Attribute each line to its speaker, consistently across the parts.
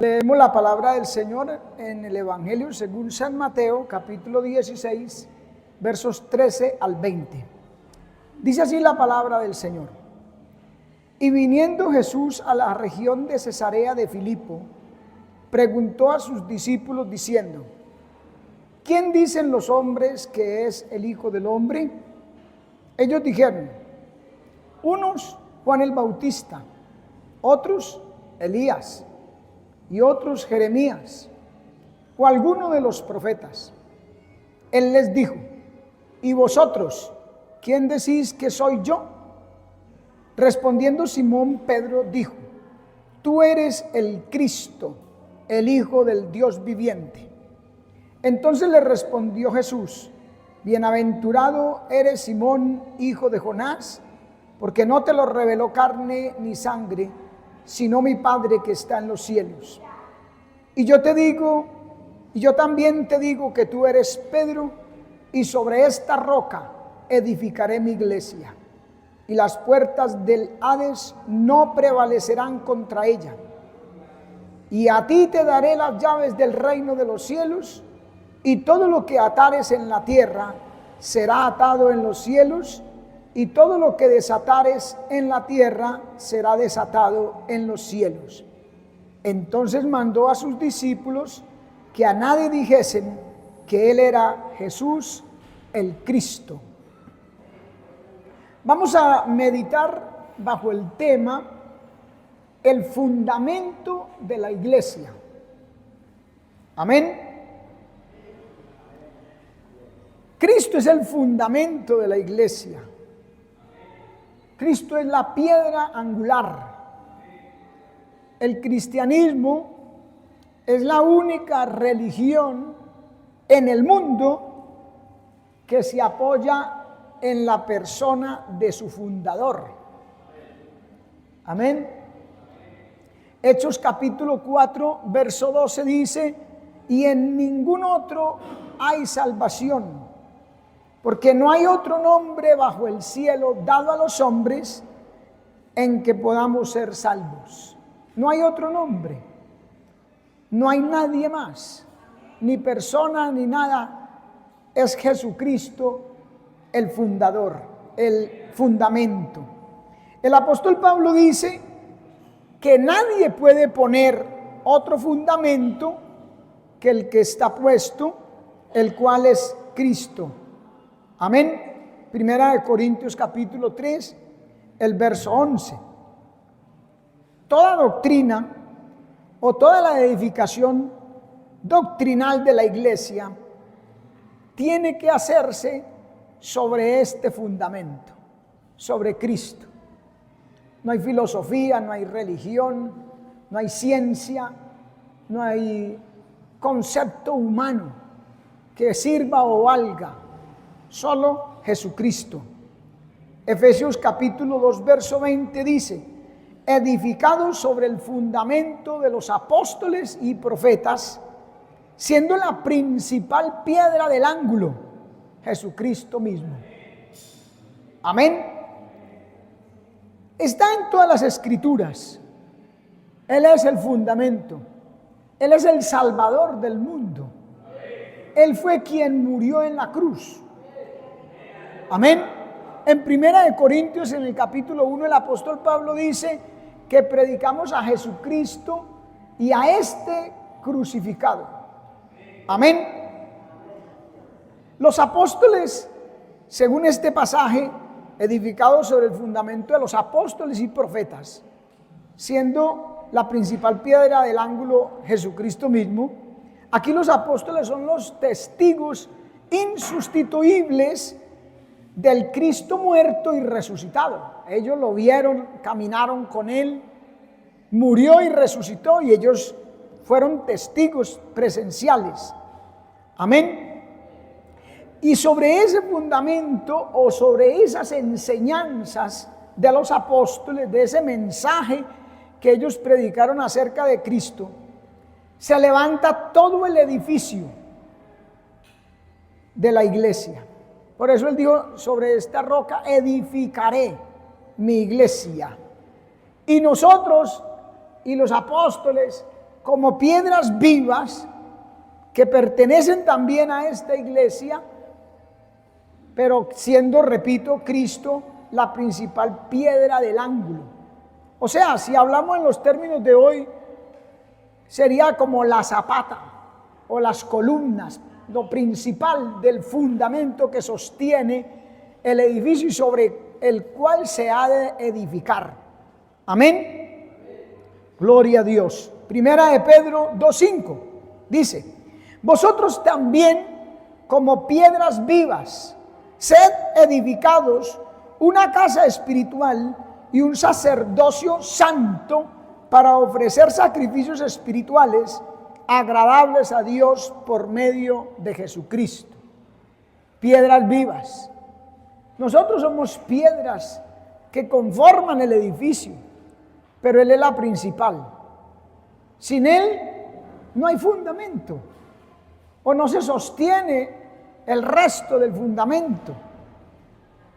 Speaker 1: Leemos la palabra del Señor en el Evangelio según San Mateo, capítulo 16, versos 13 al 20. Dice así la palabra del Señor. Y viniendo Jesús a la región de Cesarea de Filipo, preguntó a sus discípulos diciendo: ¿quién dicen los hombres que es el Hijo del Hombre? Ellos dijeron: unos Juan el Bautista, otros Elías, y otros Jeremías, o alguno de los profetas. Él les dijo: ¿y vosotros, quién decís que soy yo? Respondiendo Simón Pedro dijo: tú eres el Cristo, el Hijo del Dios viviente. Entonces le respondió Jesús: bienaventurado eres Simón, hijo de Jonás, porque no te lo reveló carne ni sangre, sino mi Padre que está en los cielos. Y yo también te digo que tú eres Pedro, y sobre esta roca edificaré mi iglesia, y las puertas del Hades no prevalecerán contra ella. Y a ti te daré las llaves del reino de los cielos, y todo lo que atares en la tierra será atado en los cielos, y todo lo que desatares en la tierra será desatado en los cielos. Entonces mandó a sus discípulos que a nadie dijesen que él era Jesús el Cristo. Vamos a meditar bajo el tema el fundamento de la iglesia. Amén. Cristo es el fundamento de la iglesia. Cristo es la piedra angular. El cristianismo es la única religión en el mundo que se apoya en la persona de su fundador. Amén. Hechos capítulo 4, verso 12 dice: y en ningún otro hay salvación, porque no hay otro nombre bajo el cielo dado a los hombres en que podamos ser salvos. No hay otro nombre. No hay nadie más, ni persona ni nada. Es Jesucristo el fundador, el fundamento. El apóstol Pablo dice que nadie puede poner otro fundamento que el que está puesto, el cual es Cristo. Amén. Primera de Corintios capítulo 3, el verso 11. Toda doctrina o toda la edificación doctrinal de la iglesia tiene que hacerse sobre este fundamento, sobre Cristo. No hay filosofía, no hay religión, no hay ciencia, no hay concepto humano que sirva o valga. Solo Jesucristo. Efesios capítulo 2, verso 20 dice: edificados sobre el fundamento de los apóstoles y profetas, siendo la principal piedra del ángulo Jesucristo mismo. Amén. Está en todas las escrituras. Él es el fundamento. Él es el Salvador del mundo. Él fue quien murió en la cruz. Amén. En Primera de Corintios, en el capítulo 1, el apóstol Pablo dice que predicamos a Jesucristo y a este crucificado. Amén. Los apóstoles, según este pasaje, edificados sobre el fundamento de los apóstoles y profetas, siendo la principal piedra del ángulo Jesucristo mismo. Aquí los apóstoles son los testigos insustituibles del Cristo muerto y resucitado. Ellos lo vieron, caminaron con él, murió y resucitó, y ellos fueron testigos presenciales. Amén. Y sobre ese fundamento o sobre esas enseñanzas de los apóstoles, de ese mensaje que ellos predicaron acerca de Cristo, se levanta todo el edificio de la iglesia. Por eso él dijo: sobre esta roca edificaré mi iglesia. Y nosotros y los apóstoles como piedras vivas que pertenecen también a esta iglesia, pero siendo, repito, Cristo la principal piedra del ángulo. O sea, si hablamos en los términos de hoy, sería como la zapata o las columnas, lo principal del fundamento que sostiene el edificio y sobre el cual se ha de edificar. Amén. Gloria a Dios. Primera de Pedro 2:5 dice: vosotros también, como piedras vivas, sed edificados una casa espiritual y un sacerdocio santo para ofrecer sacrificios espirituales agradables a Dios por medio de Jesucristo. Piedras vivas. Nosotros somos piedras que conforman el edificio, pero Él es la principal. Sin Él no hay fundamento, o no se sostiene el resto del fundamento.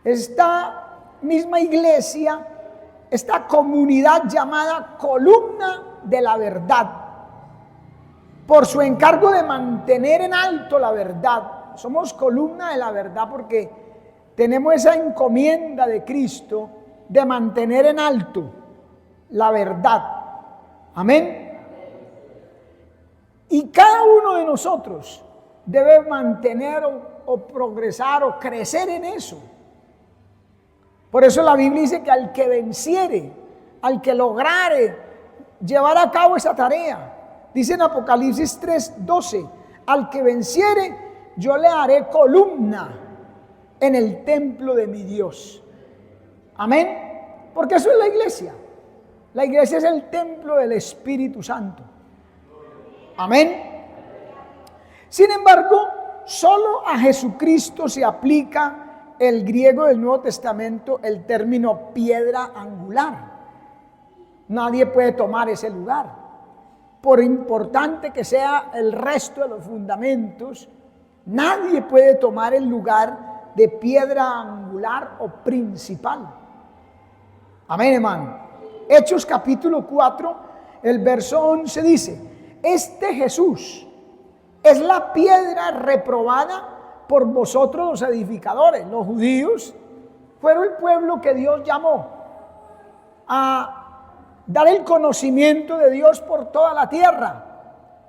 Speaker 1: Esta misma iglesia, esta comunidad llamada columna de la verdad, por su encargo de mantener en alto la verdad. Somos columna de la verdad porque tenemos esa encomienda de Cristo de mantener en alto la verdad. Amén. Y cada uno de nosotros debe mantener o progresar o crecer en eso. Por eso la Biblia dice que al que venciere, al que lograre llevar a cabo esa tarea, dice en Apocalipsis 3:12, al que venciere, yo le haré columna en el templo de mi Dios. Amén. Porque eso es la iglesia. La iglesia es el templo del Espíritu Santo. Amén. Sin embargo, solo a Jesucristo se aplica el griego del Nuevo Testamento el término piedra angular. Nadie puede tomar ese lugar. Por importante que sea el resto de los fundamentos, nadie puede tomar el lugar de piedra angular o principal. Amén, hermano. Hechos capítulo 4, el verso 11 dice: este Jesús es la piedra reprobada por vosotros los edificadores. Los judíos fueron el pueblo que Dios llamó a dar el conocimiento de Dios por toda la tierra,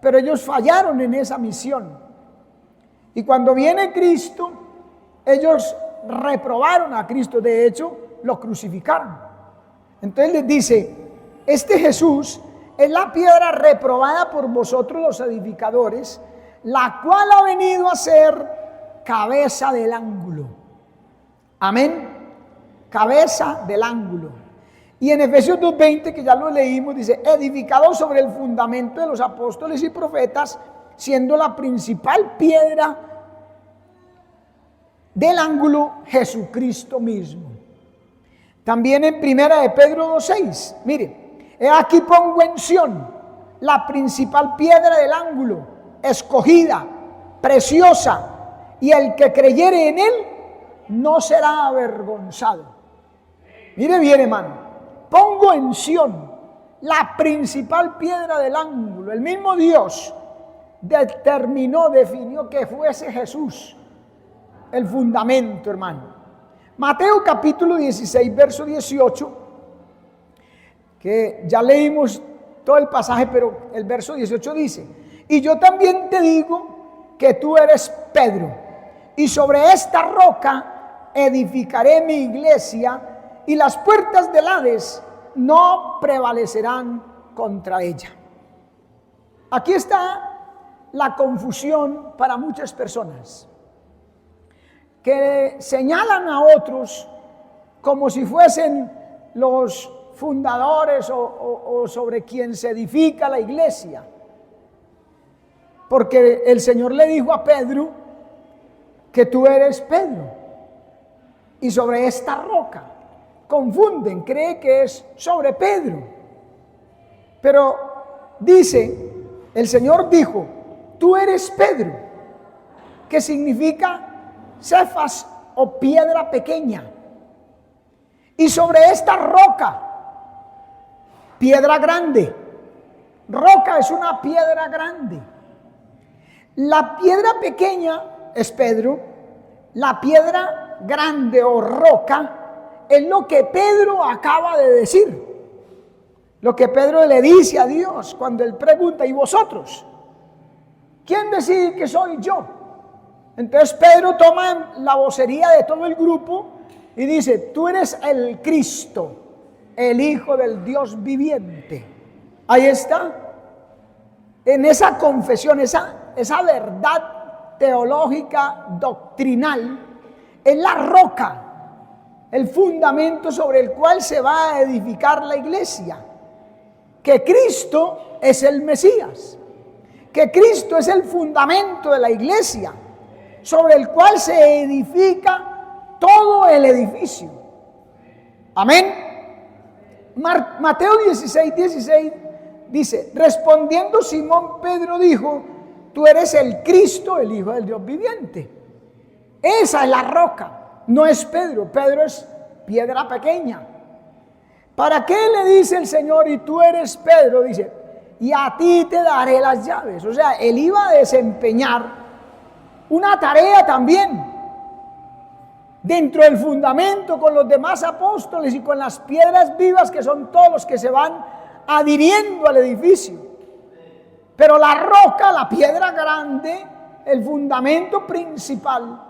Speaker 1: pero ellos fallaron en esa misión. Y cuando viene Cristo, ellos reprobaron a Cristo, de hecho, lo crucificaron. Entonces les dice: este Jesús es la piedra reprobada por vosotros los edificadores, la cual ha venido a ser cabeza del ángulo. Amén. Cabeza del ángulo. Y en Efesios 2:20, que ya lo leímos, dice: edificado sobre el fundamento de los apóstoles y profetas, siendo la principal piedra del ángulo Jesucristo mismo. También en Primera de Pedro 2:6, mire: he aquí pongo en Sión la principal piedra del ángulo, escogida, preciosa, y el que creyere en él no será avergonzado. Mire bien, hermano, pongo en Sión la principal piedra del ángulo. El mismo Dios definió que fuese Jesús el fundamento, hermano. Mateo capítulo 16, verso 18, que ya leímos todo el pasaje, pero el verso 18 dice: y yo también te digo que tú eres Pedro, y sobre esta roca edificaré mi iglesia, y las puertas del Hades no prevalecerán contra ella. Aquí está la confusión para muchas personas, que señalan a otros como si fuesen los fundadores o sobre quien se edifica la iglesia. Porque el Señor le dijo a Pedro que tú eres Pedro, y sobre esta roca. Confunden, cree que es sobre Pedro. Pero dice, el Señor dijo: tú eres Pedro, que significa Cefas o piedra pequeña. Y sobre esta roca, piedra grande, Roca es una piedra grande. La piedra pequeña es Pedro. La piedra grande o roca es lo que Pedro acaba de decir. Lo que Pedro le dice a Dios cuando él pregunta: ¿y vosotros? ¿Quién decide que soy yo? Entonces Pedro toma la vocería de todo el grupo y dice: tú eres el Cristo, el Hijo del Dios viviente. Ahí está. En esa confesión, esa verdad teológica, doctrinal, es la roca, el fundamento sobre el cual se va a edificar la iglesia. Que Cristo es el Mesías, que Cristo es el fundamento de la iglesia, sobre el cual se edifica todo el edificio. Amén. Mateo 16 dice: respondiendo Simón Pedro dijo: tú eres el Cristo, el Hijo del Dios viviente. Esa es la roca, no es Pedro. Pedro es piedra pequeña. ¿Para qué le dice el Señor: y tú eres Pedro? Dice: y a ti te daré las llaves. O sea, él iba a desempeñar una tarea también dentro del fundamento con los demás apóstoles y con las piedras vivas, que son todos los que se van adhiriendo al edificio. Pero la roca, la piedra grande, el fundamento principal,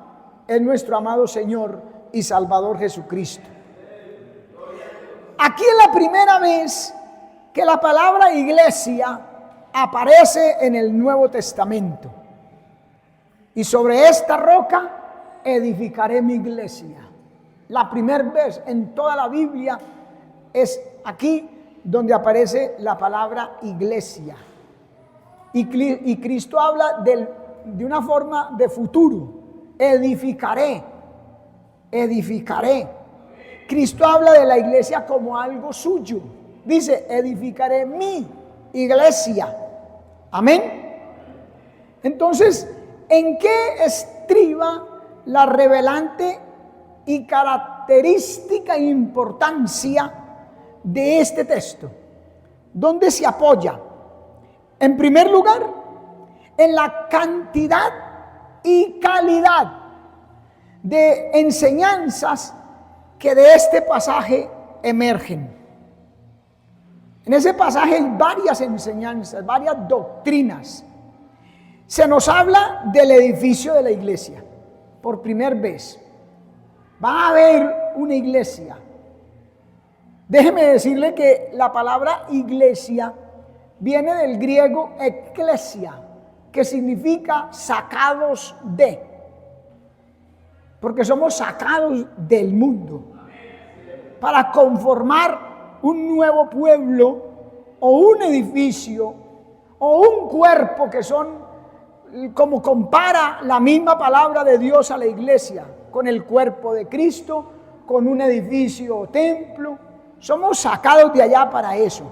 Speaker 1: es nuestro amado Señor y Salvador Jesucristo. Aquí es la primera vez que la palabra iglesia aparece en el Nuevo Testamento. Y sobre esta roca edificaré mi iglesia. La primera vez en toda la Biblia es aquí donde aparece la palabra iglesia. Y Cristo habla de una forma de futuro. Edificaré. Cristo habla de la iglesia como algo suyo. Dice: edificaré mi iglesia. Amén. Entonces, ¿en qué estriba la revelante y característica importancia de este texto? ¿Dónde se apoya? En primer lugar, en la cantidad y calidad de enseñanzas que de este pasaje emergen. En ese pasaje hay varias enseñanzas, varias doctrinas. Se nos habla del edificio de la iglesia. Por primera vez va a haber una iglesia. Déjeme decirle que la palabra iglesia viene del griego eklesia, que significa sacados de. Porque somos sacados del mundo para conformar un nuevo pueblo o un edificio o un cuerpo, que son, como compara la misma palabra de Dios a la iglesia, con el cuerpo de Cristo, con un edificio o templo. Somos sacados de allá para eso.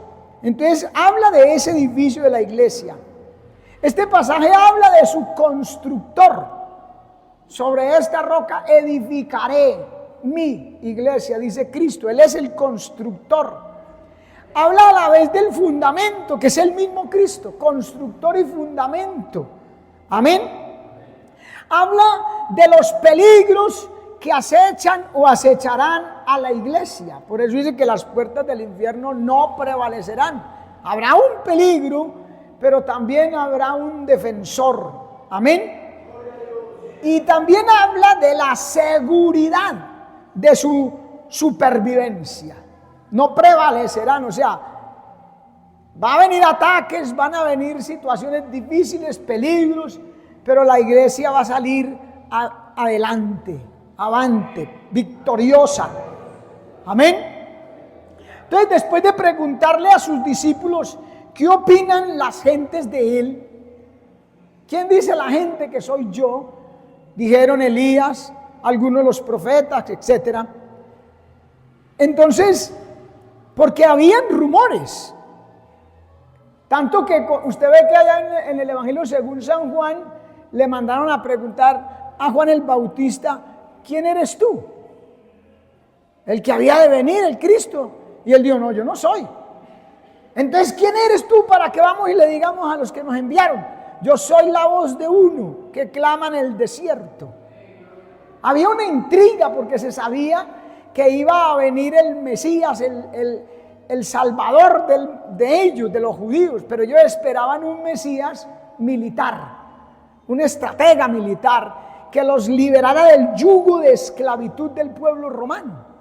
Speaker 1: Entonces habla de ese edificio de la iglesia. Este pasaje habla de su constructor. Sobre esta roca edificaré mi iglesia, dice Cristo. Él es el constructor. Habla a la vez del fundamento, que es el mismo Cristo, constructor y fundamento. Amén. Habla de los peligros que acechan o acecharán a la iglesia. Por eso dice que las puertas del infierno no prevalecerán. Habrá un peligro, pero también habrá un defensor. Amén. Y también habla de la seguridad de su supervivencia. No prevalecerán, o sea, va a venir ataques, van a venir situaciones difíciles, peligros, pero la iglesia va a salir adelante, avante, victoriosa. Amén. Entonces, después de preguntarle a sus discípulos qué opinan las gentes de él, ¿quién dice la gente que soy yo? Dijeron Elías, algunos de los profetas, etc. Entonces, porque habían rumores, tanto que usted ve que allá en el Evangelio según San Juan le mandaron a preguntar a Juan el Bautista: ¿quién eres tú? El que había de venir, el Cristo. Y él dijo: no, yo no soy. Entonces, ¿quién eres tú para que vamos y le digamos a los que nos enviaron? Yo soy la voz de uno que clama en el desierto. Había una intriga porque se sabía que iba a venir el Mesías, el Salvador de ellos, de los judíos, pero ellos esperaban un Mesías militar, un estratega militar que los liberara del yugo de esclavitud del pueblo romano.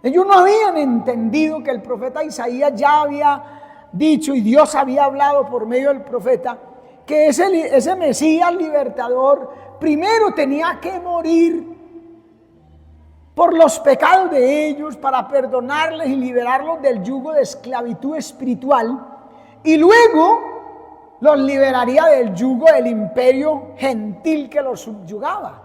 Speaker 1: Ellos no habían entendido que el profeta Isaías ya había dicho y Dios había hablado por medio del profeta que ese Mesías libertador primero tenía que morir por los pecados de ellos para perdonarles y liberarlos del yugo de esclavitud espiritual, y luego los liberaría del yugo del imperio gentil que los subyugaba.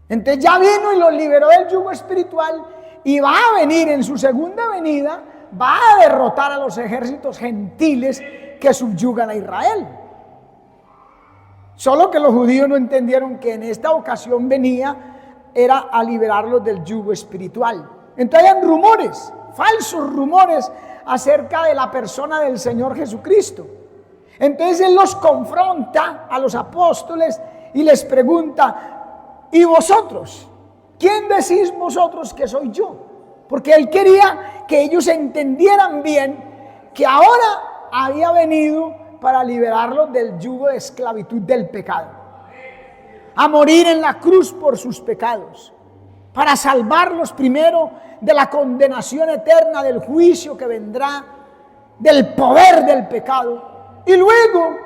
Speaker 1: Entonces ya vino y los liberó del yugo espiritual y va a venir en su segunda venida, va a derrotar a los ejércitos gentiles que subyugan a Israel. Solo que los judíos no entendieron que en esta ocasión venía era a liberarlos del yugo espiritual. Entonces hay rumores, falsos rumores acerca de la persona del Señor Jesucristo. Entonces Él los confronta a los apóstoles y les pregunta: ¿y vosotros? ¿Quién decís vosotros que soy yo? Porque Él quería que ellos entendieran bien que ahora había venido para liberarlos del yugo de esclavitud del pecado, a morir en la cruz por sus pecados, para salvarlos primero de la condenación eterna, del juicio que vendrá, del poder del pecado, y luego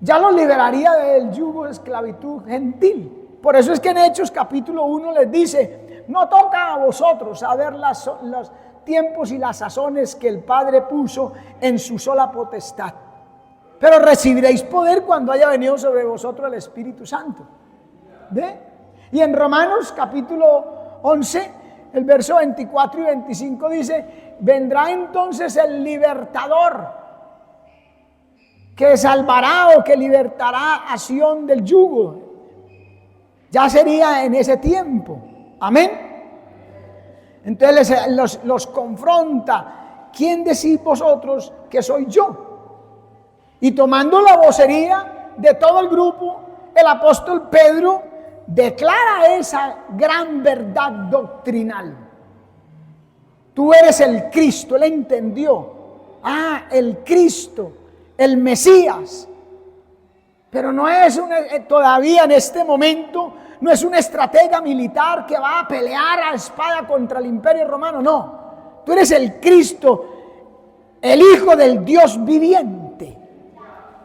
Speaker 1: ya los liberaría del yugo de esclavitud gentil. Por eso es que en Hechos capítulo 1 les dice: no toca a vosotros saber los tiempos y las sazones que el Padre puso en su sola potestad, pero recibiréis poder cuando haya venido sobre vosotros el Espíritu Santo. ¿Ve? Y en Romanos capítulo 11, el verso 24 y 25 dice: vendrá entonces el libertador que salvará o que libertará a Sión del yugo. Ya sería en ese tiempo. Amén. Entonces los confronta: ¿quién decís vosotros que soy yo? Y tomando la vocería de todo el grupo, el apóstol Pedro declara esa gran verdad doctrinal. Tú eres el Cristo. Él entendió: el Cristo, el Mesías. Pero no es todavía en este momento, no es un estratega militar que va a pelear a espada contra el imperio romano. No, tú eres el Cristo, el Hijo del Dios viviente.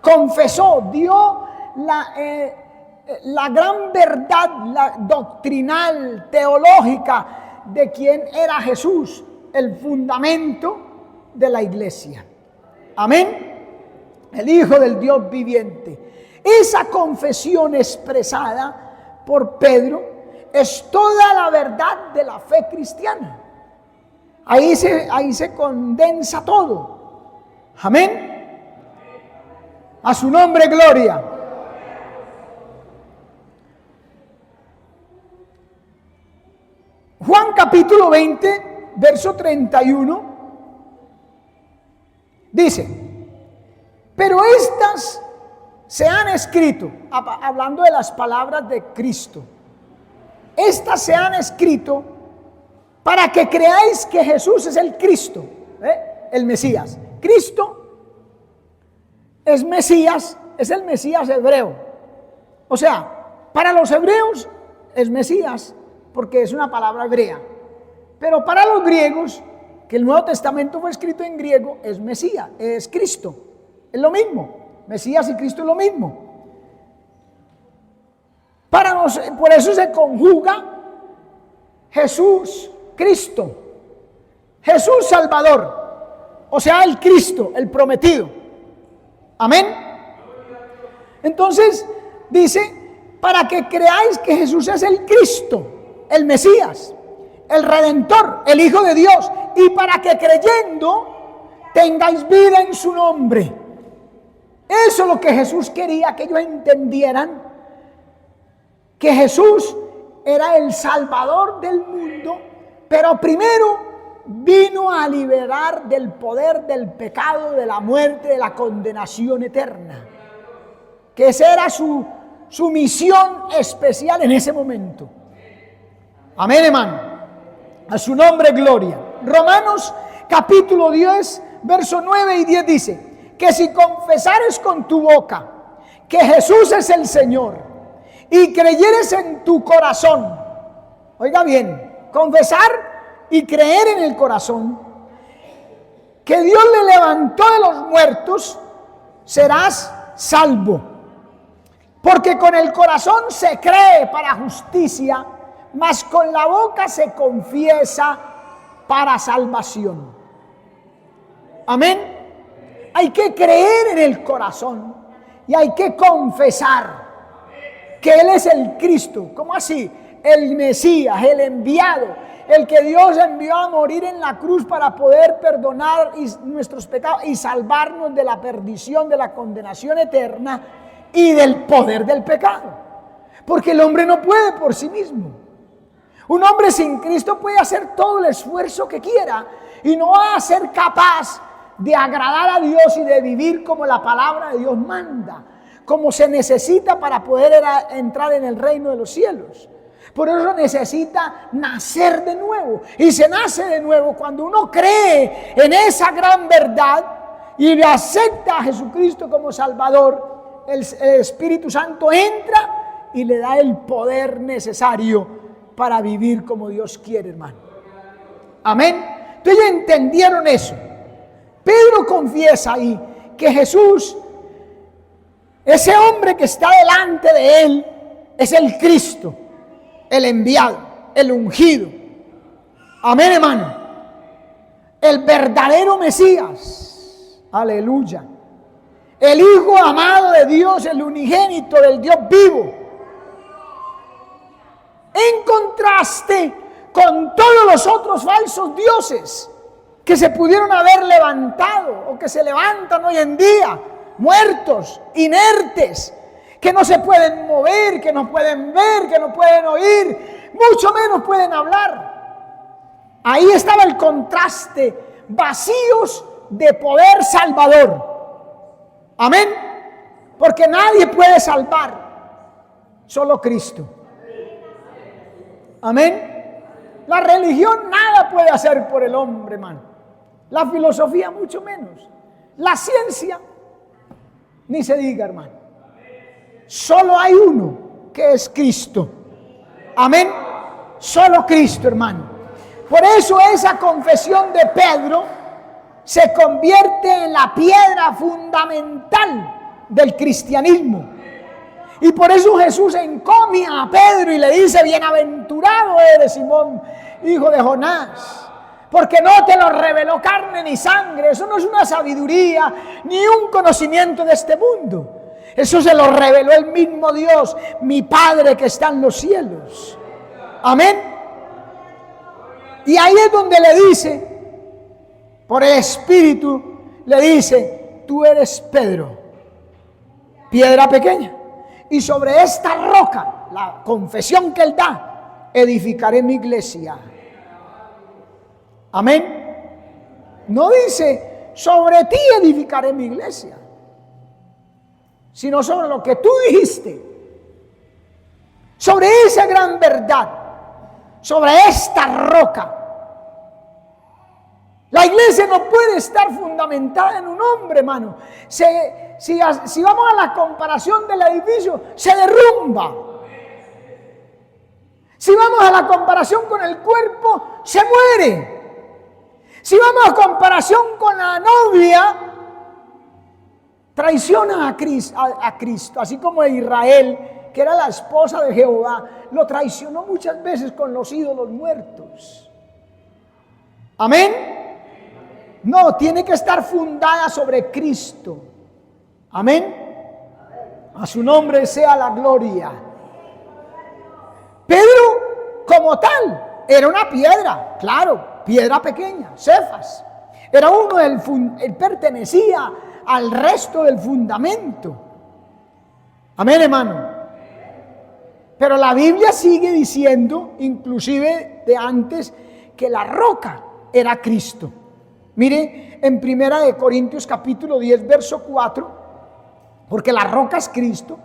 Speaker 1: Confesó, dio la gran verdad, la doctrinal, teológica de quién era Jesús, el fundamento de la iglesia. Amén. El Hijo del Dios viviente. Esa confesión expresada por Pedro es toda la verdad de la fe cristiana. Ahí se condensa todo. Amén. A su nombre, gloria. Juan capítulo 20, verso 31, dice: pero estas se han escrito, hablando de las palabras de Cristo, estas se han escrito para que creáis que Jesús es el Cristo, el Mesías. Cristo es Mesías, es el Mesías hebreo. O sea, para los hebreos es Mesías, porque es una palabra hebrea. Pero para los griegos, que el Nuevo Testamento fue escrito en griego, es Mesías, es Cristo. Es lo mismo. Mesías y Cristo es lo mismo. Por eso se conjuga Jesús, Cristo. Jesús Salvador. O sea, el Cristo, el prometido. Amén. Entonces, dice: para que creáis que Jesús es el Cristo, el Mesías, el Redentor, el Hijo de Dios, y para que creyendo tengáis vida en su nombre. Eso es lo que Jesús quería que ellos entendieran, que Jesús era el Salvador del mundo, pero primero vino a liberar del poder del pecado, de la muerte, de la condenación eterna. Que esa era su misión especial en ese momento. Amén, hermano. A su nombre, gloria. Romanos capítulo 10, verso 9 y 10 dice, que si confesares con tu boca que Jesús es el Señor y creyeres en tu corazón, oiga bien, confesar y creer en el corazón que Dios le levantó de los muertos, serás salvo. Porque con el corazón se cree para justicia, mas con la boca se confiesa para salvación. Amén. Hay que creer en el corazón y hay que confesar que Él es el Cristo. ¿Cómo así? El Mesías, el enviado, el que Dios envió a morir en la cruz para poder perdonar nuestros pecados y salvarnos de la perdición, de la condenación eterna y del poder del pecado. Porque el hombre no puede por sí mismo. Un hombre sin Cristo puede hacer todo el esfuerzo que quiera y no va a ser capaz de agradar a Dios y de vivir como la palabra de Dios manda, como se necesita para poder entrar en el reino de los cielos. Por eso necesita nacer de nuevo. Y se nace de nuevo cuando uno cree en esa gran verdad y le acepta a Jesucristo como Salvador. El Espíritu Santo entra y le da el poder necesario para vivir como Dios quiere, hermano. Amén. Entonces ya entendieron eso. Pedro confiesa ahí que Jesús, ese hombre que está delante de él, es el Cristo, el enviado, el ungido. Amén, hermano. El verdadero Mesías. Aleluya. El Hijo amado de Dios, el unigénito del Dios vivo. En contraste con todos los otros falsos dioses que se pudieron haber levantado o que se levantan hoy en día, muertos, inertes, que no se pueden mover, que no pueden ver, que no pueden oír, mucho menos pueden hablar. Ahí estaba el contraste, vacíos de poder salvador. Amén. Porque nadie puede salvar, solo Cristo. Amén. La religión nada puede hacer por el hombre, hermano. La filosofía mucho menos. La ciencia, ni se diga, hermano. Solo hay uno, que es Cristo. Amén. Solo Cristo, hermano. Por eso esa confesión de Pedro se convierte en la piedra fundamental del cristianismo. Y por eso Jesús encomia a Pedro y le dice: bienaventurado eres, Simón, hijo de Jonás, porque no te lo reveló carne ni sangre. Eso no es una sabiduría ni un conocimiento de este mundo. Eso se lo reveló el mismo Dios, mi Padre que está en los cielos. Amén. Y ahí es donde le dice, por el Espíritu, le dice: tú eres Pedro, piedra pequeña, y sobre esta roca, la confesión que él da, edificaré mi iglesia. Amén. No dice: sobre ti edificaré mi iglesia, sino sobre lo que tú dijiste, sobre esa gran verdad, sobre esta roca. La iglesia no puede estar fundamentada en un hombre, hermano. Si vamos a la comparación del edificio, se derrumba. Si vamos a la comparación con el cuerpo, se muere. Si vamos a comparación con la novia, traiciona a Cristo, así como Israel, que era la esposa de Jehová, lo traicionó muchas veces con los ídolos muertos. Amén. No, tiene que estar fundada sobre Cristo. Amén. A su nombre sea la gloria. Pedro, como tal, era una piedra, claro, piedra pequeña, Cefas. Era uno él pertenecía al resto del fundamento. Amén, hermano. Pero la Biblia sigue diciendo, inclusive de antes, que la roca era Cristo. Mire, en 1 Corintios capítulo 10, verso 4, porque la roca es Cristo,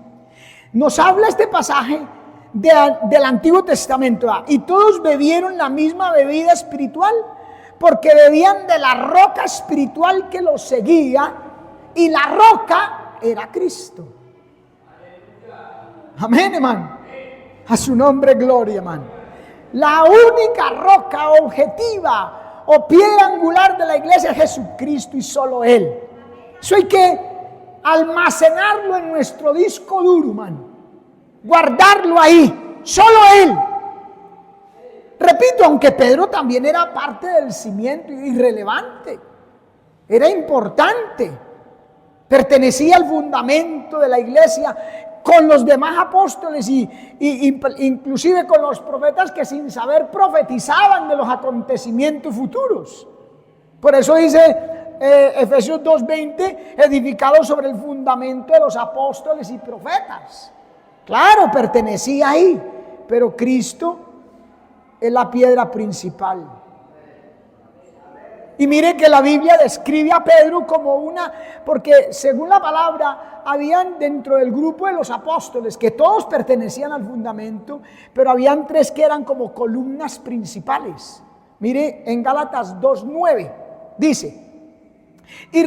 Speaker 1: nos habla este pasaje del Antiguo Testamento. Y todos bebieron la misma bebida espiritual, porque bebían de la roca espiritual que los seguía, y la roca era Cristo. Amén, hermano. A su nombre gloria, hermano. La única roca objetiva o piedra angular de la iglesia es Jesucristo y solo Él. Eso hay que almacenarlo en nuestro disco duro, hermano. Guardarlo ahí, solo Él. Repito, aunque Pedro también era parte del cimiento, irrelevante, era importante, pertenecía al fundamento de la iglesia con los demás apóstoles y inclusive con los profetas que sin saber profetizaban de los acontecimientos futuros. Por eso dice Efesios 2:20, edificado sobre el fundamento de los apóstoles y profetas. Claro, pertenecía ahí, pero Cristo es la piedra principal. Y mire que la Biblia describe a Pedro como porque según la palabra, habían dentro del grupo de los apóstoles, que todos pertenecían al fundamento, pero habían 3 que eran como columnas principales. Mire, en Gálatas 2:9 dice, y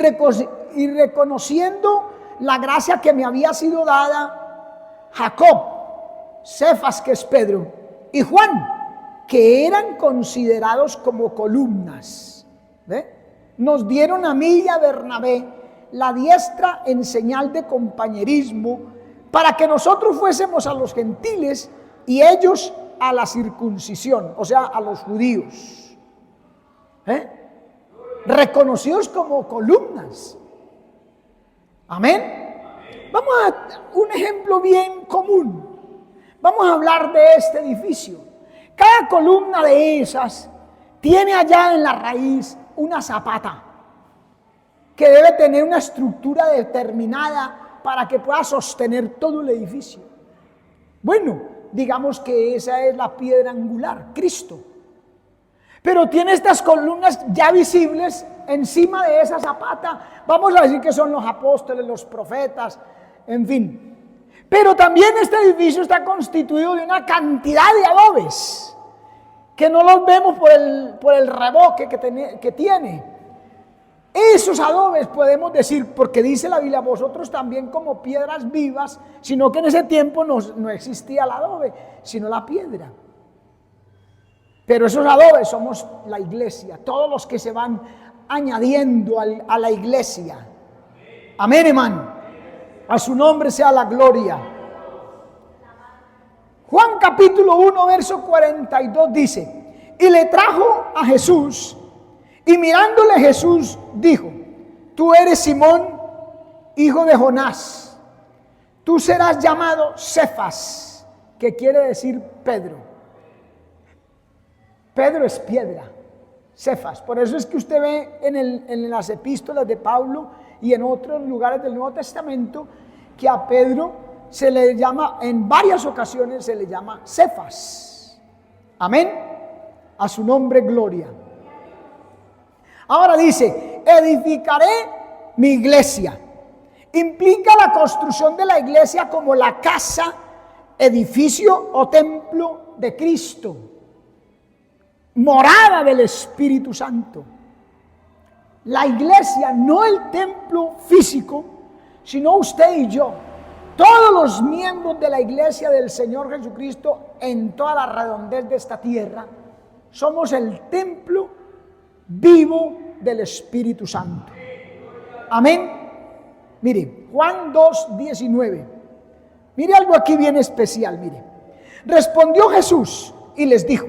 Speaker 1: reconociendo la gracia que me había sido dada, Jacob, Cefas, que es Pedro, y Juan, que eran considerados como columnas, nos dieron a mí y a Bernabé la diestra en señal de compañerismo, para que nosotros fuésemos a los gentiles y ellos a la circuncisión, o sea, a los judíos, reconocidos como columnas. Amén. Vamos a un ejemplo bien común. Vamos a hablar de este edificio. Cada columna de esas tiene allá en la raíz una zapata que debe tener una estructura determinada para que pueda sostener todo el edificio. Bueno, digamos que esa es la piedra angular, Cristo. Pero tiene estas columnas ya visibles encima de esa zapata. Vamos a decir que son los apóstoles, los profetas, en fin. Pero también este edificio está constituido de una cantidad de adobes que no los vemos por el revoque que tiene. Esos adobes podemos decir, porque dice la Biblia, vosotros también como piedras vivas, sino que en ese tiempo no existía el adobe, sino la piedra. Pero esos adobes somos la iglesia, todos los que se van añadiendo a la iglesia. Amén, hermano. A su nombre sea la gloria. Juan capítulo 1, verso 42 dice, y le trajo a Jesús, y mirándole Jesús dijo, tú eres Simón, hijo de Jonás, tú serás llamado Cefas, que quiere decir Pedro. Pedro es piedra, Cefas. Por eso es que usted ve en las epístolas de Pablo y en otros lugares del Nuevo Testamento que a Pedro se le llama, en varias ocasiones se le llama Cefas. Amén. A su nombre gloria. Ahora dice, edificaré mi iglesia. Implica la construcción de la iglesia como la casa, edificio o templo de Cristo, morada del Espíritu Santo. La iglesia, no el templo físico, sino usted y yo, todos los miembros de la iglesia del Señor Jesucristo en toda la redondez de esta tierra, somos el templo vivo del Espíritu Santo. Amén. Mire, Juan 2:19. Mire algo aquí bien especial, mire. Respondió Jesús y les dijo,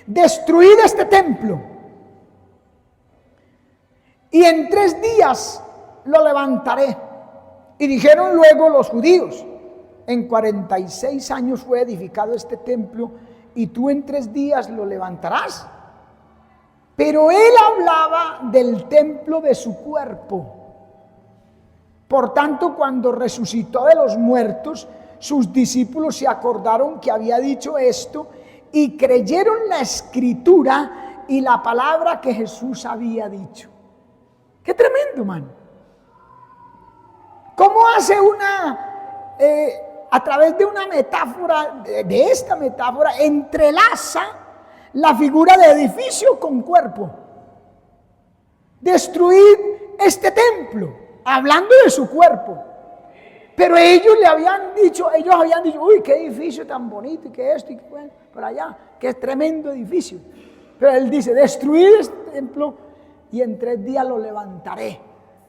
Speaker 1: destruid este templo y en 3 días lo levantaré. Y dijeron luego los judíos, en 46 años fue edificado este templo y tú en 3 días lo levantarás. Pero él hablaba del templo de su cuerpo. Por tanto, cuando resucitó de los muertos, sus discípulos se acordaron que había dicho esto y creyeron la escritura y la palabra que Jesús había dicho. Qué tremendo, man. ¿Cómo hace a través de una metáfora, de esta metáfora, entrelaza la figura de edificio con cuerpo? Destruir este templo, hablando de su cuerpo. Pero ellos habían dicho, uy, qué edificio tan bonito, y que esto, y que bueno, por allá, qué tremendo edificio. Pero él dice, destruir este templo y en 3 días lo levantaré.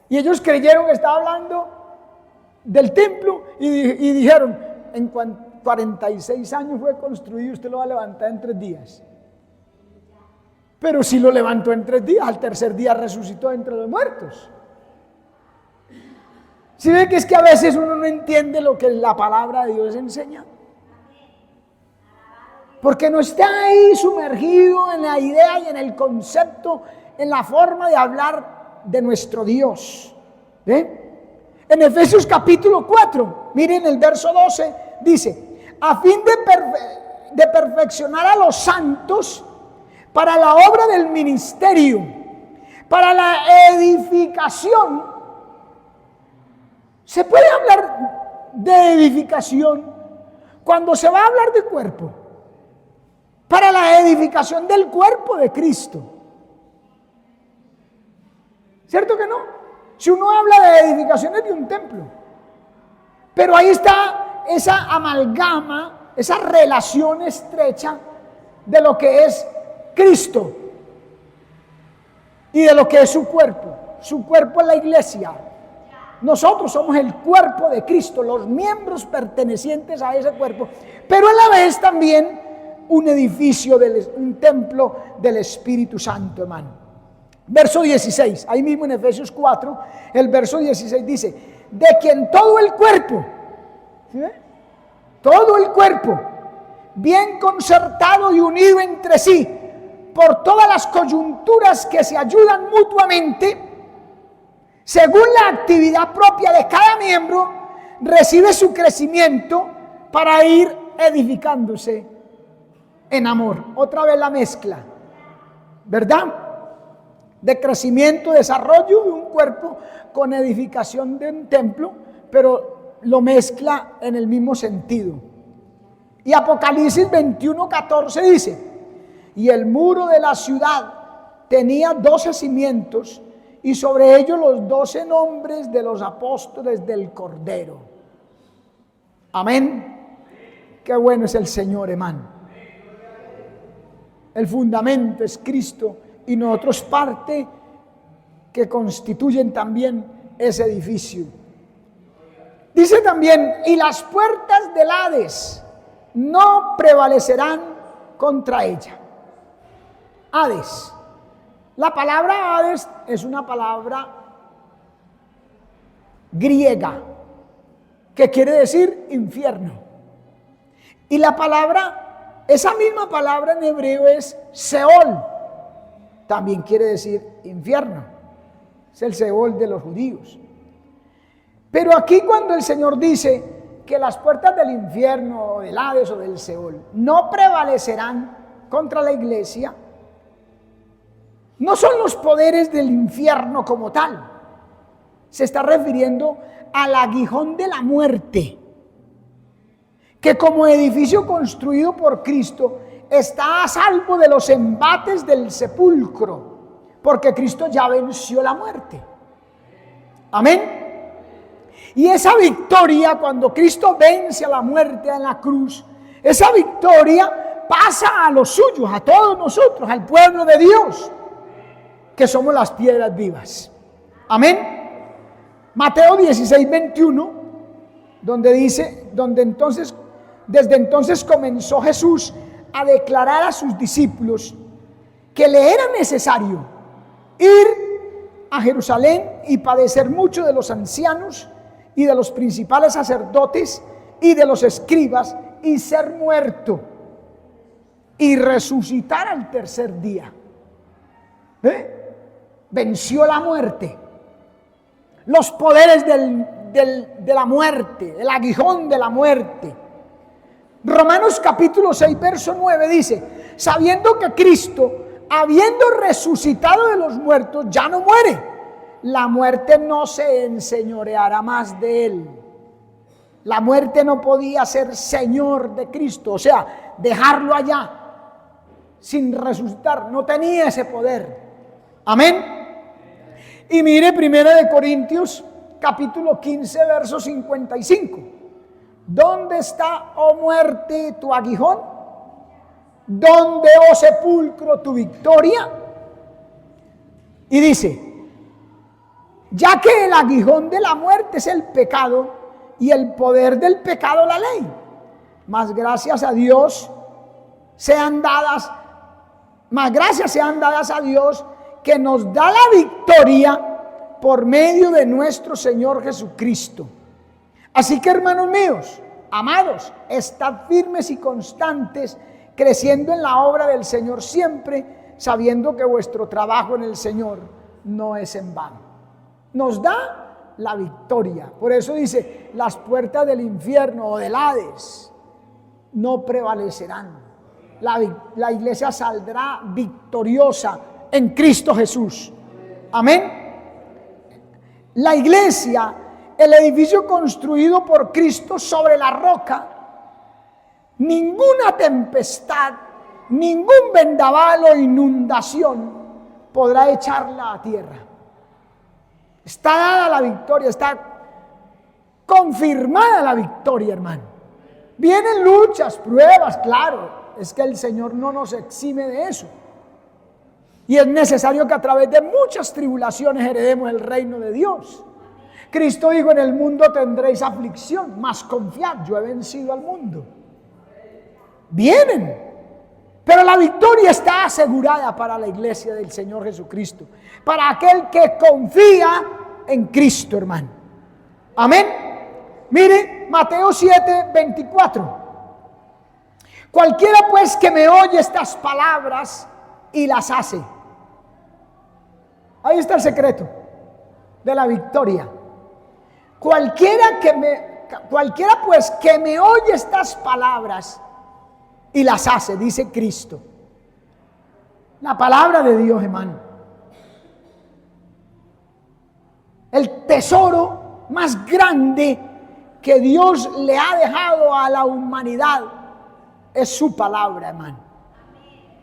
Speaker 1: Y ellos creyeron que estaba hablando del templo y dijeron, en 46 años fue construido, usted lo va a levantar en 3 días. Pero si lo levantó en 3 días, al tercer día resucitó entre los muertos. ¿Sí ve que es que a veces uno no entiende lo que la palabra de Dios enseña? Porque no está ahí sumergido en la idea y en el concepto, en la forma de hablar de nuestro Dios. ¿Ve? En Efesios capítulo 4, miren el verso 12, dice, a fin de perfeccionar a los santos para la obra del ministerio, para la edificación. ¿Se puede hablar de edificación cuando se va a hablar de cuerpo? Para la edificación del cuerpo de Cristo. ¿Cierto que no? Si uno habla de edificaciones de un templo, pero ahí está esa amalgama, esa relación estrecha de lo que es Cristo y de lo que es su cuerpo. Su cuerpo es la iglesia. Nosotros somos el cuerpo de Cristo, los miembros pertenecientes a ese cuerpo, pero a la vez también un edificio, un templo del Espíritu Santo, hermano. Verso 16, ahí mismo en Efesios 4, el verso 16 dice, de quien todo el cuerpo, ¿sí ve? Todo el cuerpo, bien concertado y unido entre sí, por todas las coyunturas que se ayudan mutuamente, según la actividad propia de cada miembro, recibe su crecimiento para ir edificándose en amor. Otra vez la mezcla, ¿verdad? De crecimiento, desarrollo de un cuerpo con edificación de un templo, pero lo mezcla en el mismo sentido. Y Apocalipsis 21:14 dice, y el muro de la ciudad tenía 12 cimientos, y sobre ellos los 12 nombres de los apóstoles del Cordero. Amén. Qué bueno es el Señor, hermano. El fundamento es Cristo y nosotros parte que constituyen también ese edificio. Dice también, y las puertas del Hades no prevalecerán contra ella. Hades. La palabra Hades es una palabra griega que quiere decir infierno. Y la palabra, esa misma palabra en hebreo es Seol. También quiere decir infierno. Es el Seol de los judíos. Pero aquí cuando el Señor dice que las puertas del infierno, o del Hades o del Seol no prevalecerán contra la iglesia, no son los poderes del infierno como tal. Se está refiriendo al aguijón de la muerte, que como edificio construido por Cristo está a salvo de los embates del sepulcro, porque Cristo ya venció la muerte. Amén. Y esa victoria, cuando Cristo vence a la muerte en la cruz, esa victoria pasa a los suyos, a todos nosotros, al pueblo de Dios, que somos las piedras vivas. Amén. Mateo 16:21, donde dice, desde entonces comenzó Jesús a declarar a sus discípulos que le era necesario ir a Jerusalén y padecer mucho de los ancianos y de los principales sacerdotes y de los escribas y ser muerto y resucitar al tercer día. Venció la muerte, los poderes de la muerte, el aguijón de la muerte. Romanos capítulo 6 verso 9 dice, sabiendo que Cristo habiendo resucitado de los muertos, ya no muere. La muerte no se enseñoreará más de él. La muerte no podía ser señor de Cristo, o sea, dejarlo allá sin resucitar. No tenía ese poder. Amén. Y mire 1 Corintios capítulo 15, verso 55. ¿Dónde está, oh muerte, tu aguijón? ¿Dónde, oh sepulcro, tu victoria? Y dice, ya que el aguijón de la muerte es el pecado y el poder del pecado la ley, más gracias sean dadas a Dios que nos da la victoria por medio de nuestro Señor Jesucristo. Así que, hermanos míos, amados, estad firmes y constantes, creciendo en la obra del Señor siempre, sabiendo que vuestro trabajo en el Señor no es en vano. Nos da la victoria. Por eso dice, las puertas del infierno o del Hades no prevalecerán. La iglesia saldrá victoriosa en Cristo Jesús. Amén. La iglesia, el edificio construido por Cristo sobre la roca, ninguna tempestad, ningún vendaval o inundación podrá echarla a tierra. Está dada la victoria, está confirmada la victoria, hermano. Vienen luchas, pruebas, claro, es que el Señor no nos exime de eso. Y es necesario que a través de muchas tribulaciones heredemos el reino de Dios. Cristo dijo, en el mundo tendréis aflicción, mas confiad, yo he vencido al mundo. Vienen, pero la victoria está asegurada para la iglesia del Señor Jesucristo, para aquel que confía en Cristo, hermano. Amén. Mire, Mateo 7, 24. Cualquiera pues que me oye estas palabras y las hace. Ahí está el secreto de la victoria. Cualquiera pues que me oye estas palabras y las hace, dice Cristo. La palabra de Dios, hermano. El tesoro más grande que Dios le ha dejado a la humanidad es su palabra, hermano.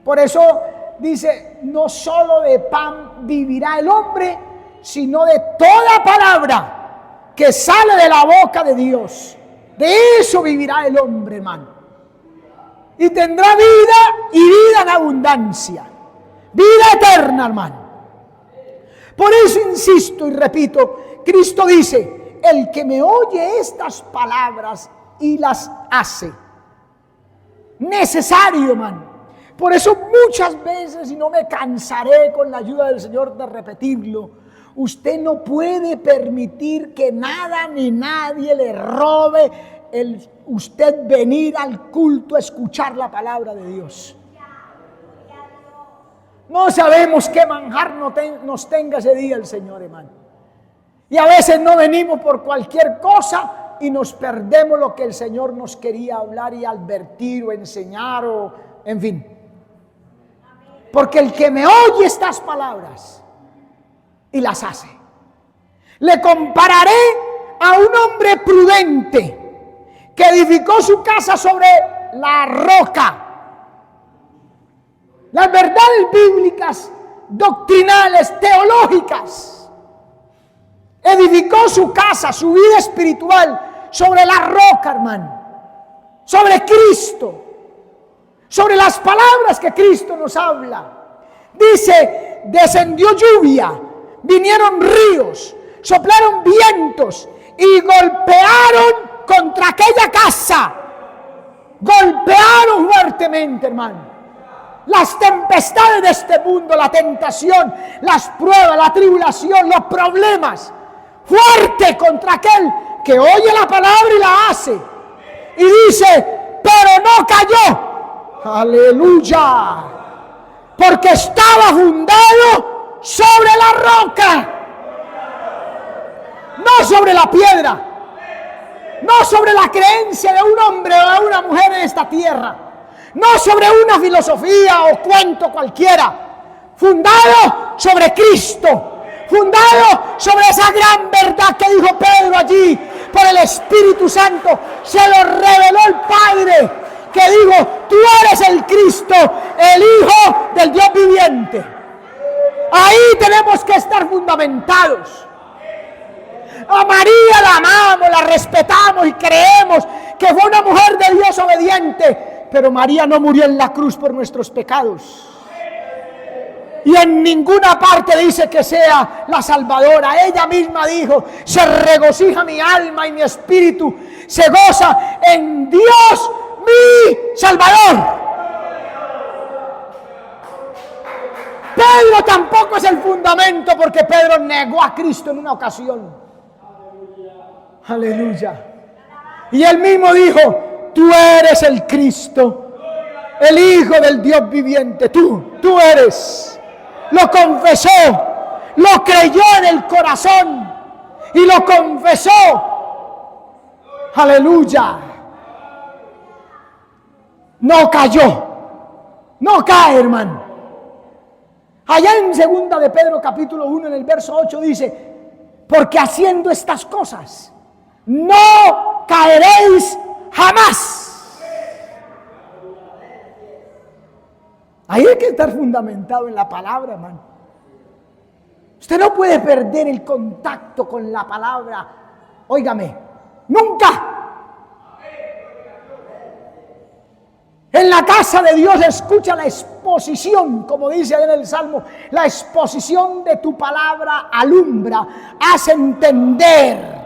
Speaker 1: Por eso dice, no solo de pan vivirá el hombre, sino de toda palabra que sale de la boca de Dios. De eso vivirá el hombre, hermano. Y tendrá vida y vida en abundancia. Vida eterna, hermano. Por eso insisto y repito, Cristo dice, el que me oye estas palabras y las hace. Necesario, hermano. Por eso muchas veces, y no me cansaré con la ayuda del Señor de repetirlo, usted no puede permitir que nada ni nadie le robe usted venir al culto a escuchar la palabra de Dios. No sabemos qué manjar nos tenga ese día el Señor, hermano. Y a veces no venimos por cualquier cosa y nos perdemos lo que el Señor nos quería hablar y advertir o enseñar o en fin. Porque el que me oye estas palabras y las hace, le compararé a un hombre prudente que edificó su casa sobre la roca. Las verdades bíblicas, doctrinales, teológicas. Edificó su casa, su vida espiritual sobre la roca, hermano. Sobre Cristo. Sobre las palabras que Cristo nos habla. Dice, descendió lluvia, vinieron ríos, soplaron vientos y golpearon contra aquella casa. Golpearon fuertemente, hermano. Las tempestades de este mundo, la tentación, las pruebas, la tribulación, los problemas. Fuerte contra aquel que oye la palabra y la hace. Y dice, pero no cayó. Aleluya. Porque estaba fundado sobre la roca. No sobre la piedra. No sobre la creencia de un hombre o de una mujer en esta tierra. No sobre una filosofía o cuento cualquiera. fundado sobre Cristo, fundado sobre esa gran verdad que dijo Pedro allí, por el Espíritu Santo, se lo reveló el Padre, que dijo: tú eres el Cristo, el Hijo del Dios viviente. Ahí tenemos que estar fundamentados. A María la amamos, la respetamos y creemos que fue una mujer de Dios obediente, pero María no murió en la cruz por nuestros pecados. Y en ninguna parte dice que sea la salvadora. Ella misma dijo: se regocija mi alma y mi espíritu se goza en Dios mi Salvador. Pedro tampoco es el fundamento, porque Pedro negó a Cristo en una ocasión. Aleluya. Y él mismo dijo: tú eres el Cristo, el Hijo del Dios viviente. Tú eres. Lo confesó, lo creyó en el corazón y lo confesó. Aleluya. No cayó, no cae, hermano. Allá en 2 de Pedro capítulo 1 en el verso 8 dice: porque haciendo estas cosas no caeréis jamás. Ahí hay que estar fundamentado en la palabra, hermano. Usted no puede perder el contacto con la palabra. Óigame, nunca. En la casa de Dios escucha la exposición, como dice ahí en el Salmo: la exposición de tu palabra alumbra, hace entender.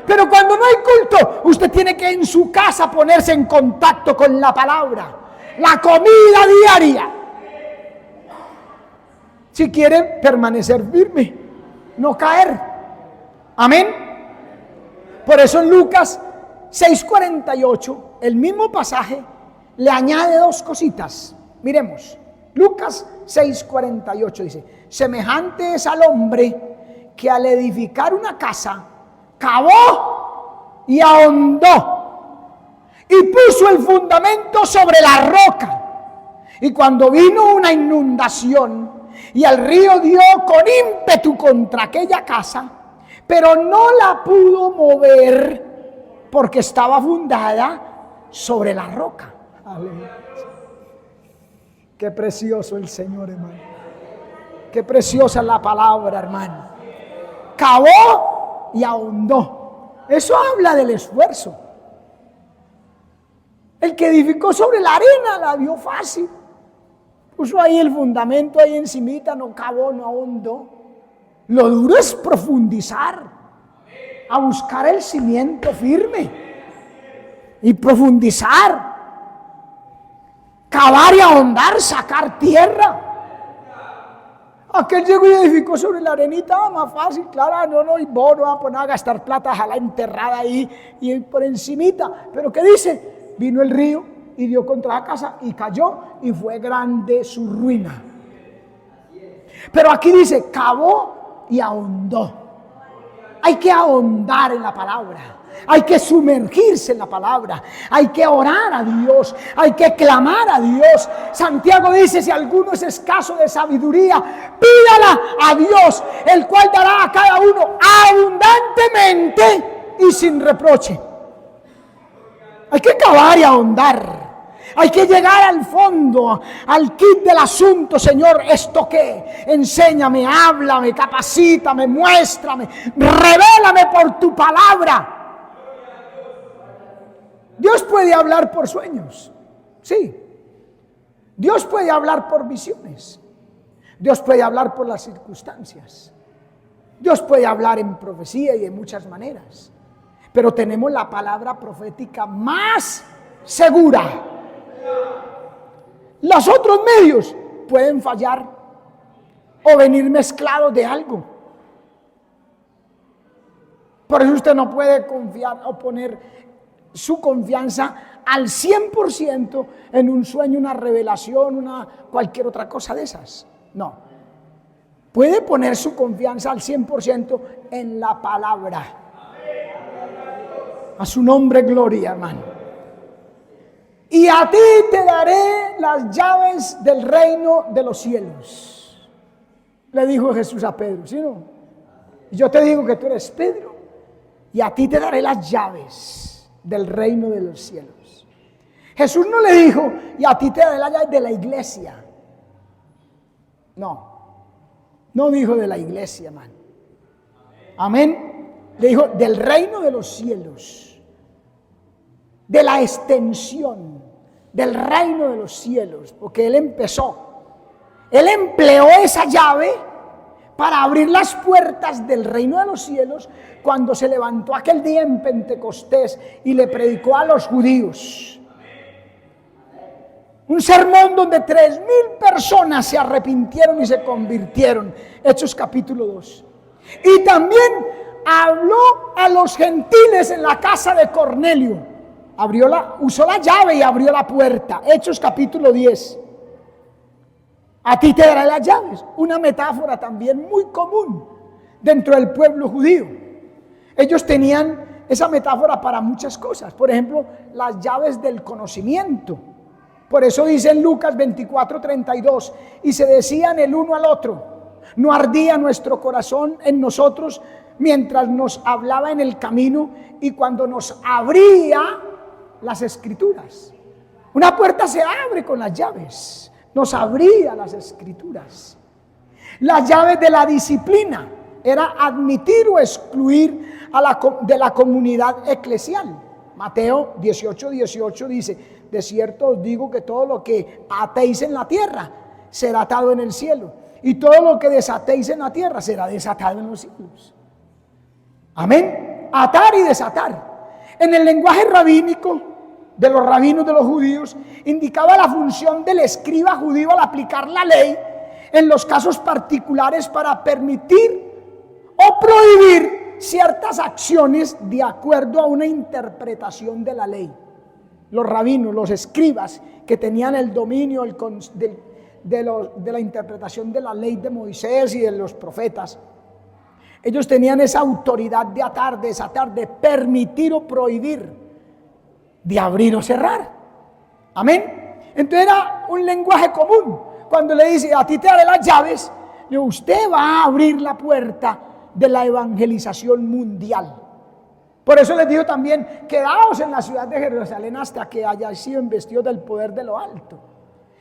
Speaker 1: Pero cuando no hay culto, usted tiene que en su casa ponerse en contacto con la palabra, la comida diaria, si quiere permanecer firme, no caer. Amén. Por eso en Lucas 6:48, el mismo pasaje le añade dos cositas. Miremos, Lucas 6:48 dice: semejante es al hombre que al edificar una casa cavó y ahondó y puso el fundamento sobre la roca. Y cuando vino una inundación y el río dio con ímpetu contra aquella casa, pero no la pudo mover porque estaba fundada sobre la roca. Aleluya. Qué precioso el Señor, hermano. Qué preciosa es la palabra, hermano. Cavó y ahondó. Eso habla del esfuerzo. El que edificó sobre la arena la vio fácil. Puso ahí el fundamento ahí encimita, no cavó, no ahondó. Lo duro es profundizar, a buscar el cimiento firme y profundizar, cavar y ahondar, sacar tierra. Aquel llegó y edificó sobre la arenita, más fácil, claro, no, y vos no vas a poner a gastar plata, ojalá enterrada ahí y por encimita. Pero ¿qué dice? Vino el río y dio contra la casa y cayó y fue grande su ruina. Pero aquí dice, cavó y ahondó. Hay que ahondar en la palabra. Hay que sumergirse en la palabra. Hay que orar a Dios. Hay que clamar a Dios. Santiago dice: si alguno es escaso de sabiduría, pídala a Dios, el cual dará a cada uno abundantemente y sin reproche. Hay que cavar y ahondar. Hay que llegar al fondo, al kit del asunto. Señor, ¿esto qué? Enséñame, háblame, capacítame, muéstrame, revélame por tu palabra. Dios puede hablar por sueños, sí. Dios puede hablar por visiones. Dios puede hablar por las circunstancias. Dios puede hablar en profecía y de muchas maneras. Pero tenemos la palabra profética más segura. Los otros medios pueden fallar o venir mezclados de algo. Por eso usted no puede confiar o poner su confianza al 100% en un sueño, una revelación, cualquier otra cosa de esas. No. Puede poner su confianza al 100% en la palabra. A su nombre, gloria, hermano. y a ti te daré las llaves del reino de los cielos. Le dijo Jesús a Pedro, ¿sí no? Yo te digo que tú eres Pedro, y a ti te daré las llaves del reino de los cielos. Jesús no le dijo, y a ti te daré las llaves de la iglesia. No dijo de la iglesia, hermano. Amén. Le dijo del reino de los cielos, de la extensión del reino de los cielos, porque Él empleó esa llave para abrir las puertas del reino de los cielos cuando se levantó aquel día en Pentecostés y le predicó a los judíos. Un sermón donde 3,000 personas se arrepintieron y se convirtieron. Hechos capítulo 2. Y también habló a los gentiles en la casa de Cornelio. Usó la llave y abrió la puerta. Hechos capítulo 10. A ti te daré las llaves. Una metáfora también muy común dentro del pueblo judío. Ellos tenían esa metáfora para muchas cosas. Por ejemplo, las llaves del conocimiento. Por eso dice en Lucas 24:32, y se decían el uno al otro, no ardía nuestro corazón en nosotros mientras nos hablaba en el camino y cuando nos abría las escrituras. Una puerta se abre con las llaves, nos abría las escrituras. Las llaves de la disciplina era admitir o excluir de la comunidad eclesial. Mateo 18:18 dice, de cierto os digo que todo lo que atéis en la tierra será atado en el cielo, y todo lo que desatéis en la tierra será desatado en los cielos. Amén. Atar y desatar. En el lenguaje rabínico de los rabinos de los judíos, indicaba la función del escriba judío al aplicar la ley en los casos particulares para permitir o prohibir ciertas acciones de acuerdo a una interpretación de la ley. Los rabinos, los escribas que tenían el dominio de la interpretación de la ley de Moisés y de los profetas, ellos tenían esa autoridad de atar, de desatar, de permitir o prohibir, de abrir o cerrar. Amén. Entonces era un lenguaje común. Cuando le dice, a ti te daré las llaves, usted va a abrir la puerta de la evangelización mundial. Por eso les dijo también, quedaos en la ciudad de Jerusalén hasta que hayáis sido investidos del poder de lo alto.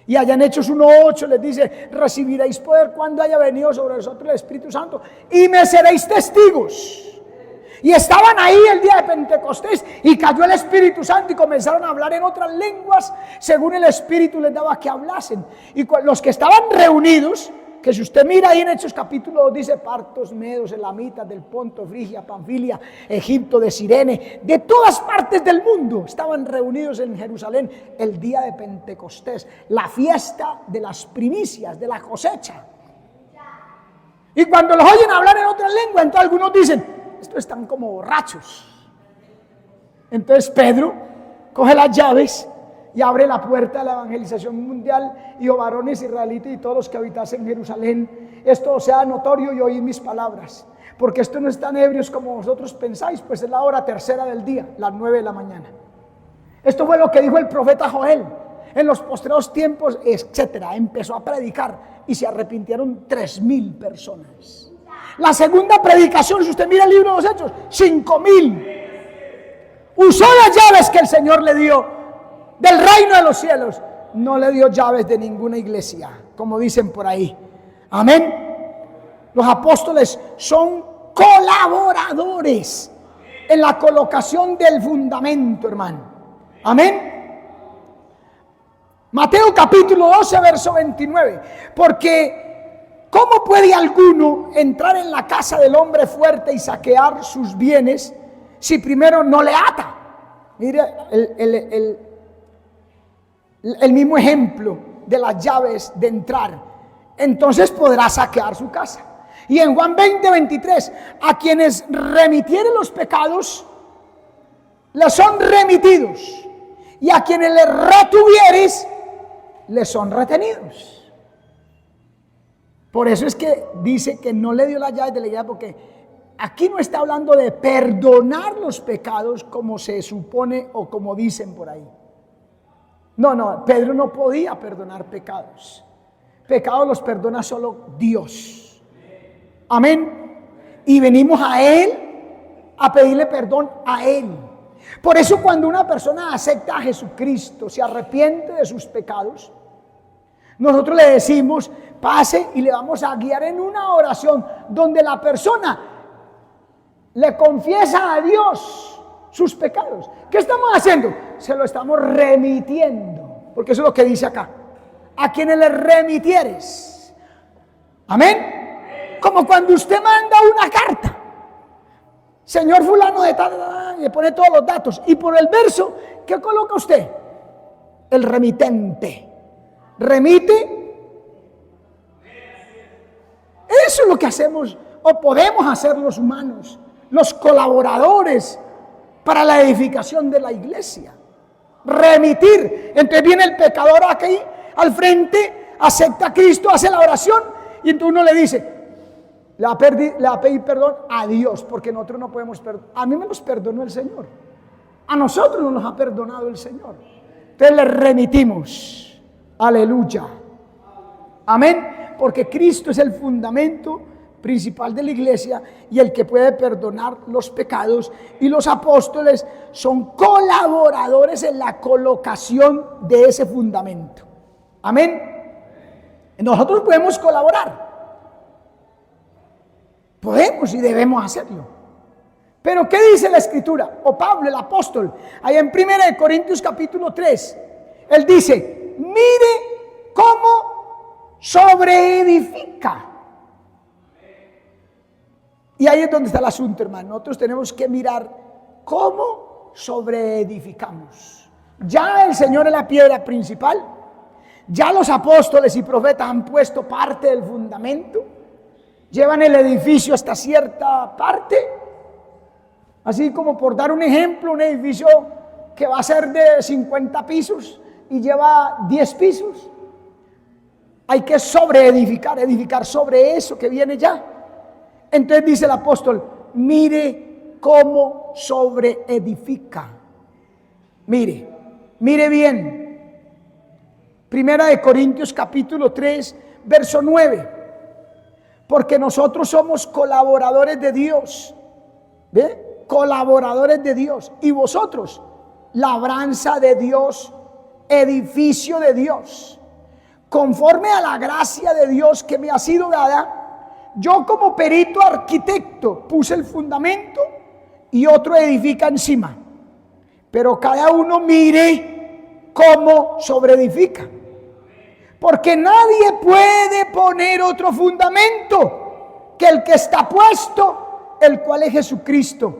Speaker 1: Y allá en Hechos 1:8 les dice, recibiréis poder cuando haya venido sobre vosotros el Espíritu Santo y me seréis testigos. Y estaban ahí el día de Pentecostés y cayó el Espíritu Santo y comenzaron a hablar en otras lenguas según el Espíritu les daba que hablasen. Y los que estaban reunidos, que si usted mira ahí en Hechos capítulo 2 dice partos, medos, elamitas, del Ponto, Frigia, Panfilia, Egipto, de Cirene, de todas partes del mundo estaban reunidos en Jerusalén el día de Pentecostés, la fiesta de las primicias, de la cosecha. Y cuando los oyen hablar en otras lenguas, entonces algunos dicen, estos están como borrachos. Entonces Pedro coge las llaves y abre la puerta de la evangelización mundial, y varones israelitas y todos los que habitasen en Jerusalén, esto sea notorio y oíd mis palabras, porque esto no es tan ebrios como vosotros pensáis, pues es la hora tercera del día, las 9 de la mañana. Esto fue lo que dijo el profeta Joel. En los postreros tiempos, etcétera, empezó a predicar y se arrepintieron 3,000 personas. La segunda predicación, si usted mira el libro de los Hechos, 5,000. Usó las llaves que el Señor le dio del reino de los cielos. No le dio llaves de ninguna iglesia, como dicen por ahí. Amén. Los apóstoles son colaboradores en la colocación del fundamento, hermano. Amén. Mateo capítulo 12, verso 29. Porque ¿cómo puede alguno entrar en la casa del hombre fuerte y saquear sus bienes si primero no le ata? Mire el mismo ejemplo de las llaves de entrar. Entonces podrá saquear su casa. Y en Juan 20:23, a quienes remitieren los pecados, les son remitidos. Y a quienes les retuvieres, les son retenidos. Por eso es que dice que no le dio las llaves de la iglesia, porque aquí no está hablando de perdonar los pecados como se supone o como dicen por ahí. No, Pedro no podía perdonar pecados. Pecados los perdona solo Dios. Amén. Y venimos a Él a pedirle perdón a Él. Por eso cuando una persona acepta a Jesucristo, se arrepiente de sus pecados, nosotros le decimos, pase y le vamos a guiar en una oración donde la persona le confiesa a Dios sus pecados. ¿Qué estamos haciendo? Se lo estamos remitiendo, porque eso es lo que dice acá. A quienes le remitieres. Amén. Como cuando usted manda una carta. Señor fulano de tal, y le pone todos los datos. Y por el verso, ¿qué coloca usted? El remitente. Remite. Eso es lo que hacemos o podemos hacer los humanos, los colaboradores para la edificación de la iglesia. Remitir. Entonces viene el pecador aquí al frente, acepta a Cristo, hace la oración y entonces uno le dice, le va a pedir perdón a Dios, porque nosotros no podemos perdonar. A mí me los perdonó el Señor. A nosotros no nos ha perdonado el Señor. Entonces le remitimos. Aleluya. Amén. Porque Cristo es el fundamento principal de la iglesia y el que puede perdonar los pecados. Y los apóstoles son colaboradores en la colocación de ese fundamento. Amén. Nosotros podemos colaborar. Podemos y debemos hacerlo. Pero ¿qué dice la Escritura? O Pablo, el apóstol, ahí en 1 Corintios capítulo 3, él dice, mire cómo sobreedifica. Y ahí es donde está el asunto, hermano. Nosotros tenemos que mirar cómo sobreedificamos. Ya el Señor es la piedra principal. Ya los apóstoles y profetas han puesto parte del fundamento. Llevan el edificio hasta cierta parte. Así como por dar un ejemplo, un edificio que va a ser de 50 pisos y lleva 10 pisos. Hay que sobreedificar, edificar sobre eso que viene ya. Entonces dice el apóstol, mire cómo sobreedifica. Mire bien. 1 Corintios capítulo 3, verso 9. Porque nosotros somos colaboradores de Dios. ¿Ve? Colaboradores de Dios. Y vosotros, labranza de Dios, edificio de Dios. Conforme a la gracia de Dios que me ha sido dada, yo como perito arquitecto puse el fundamento y otro edifica encima. Pero cada uno mire cómo sobreedifica. Porque nadie puede poner otro fundamento que el que está puesto, el cual es Jesucristo.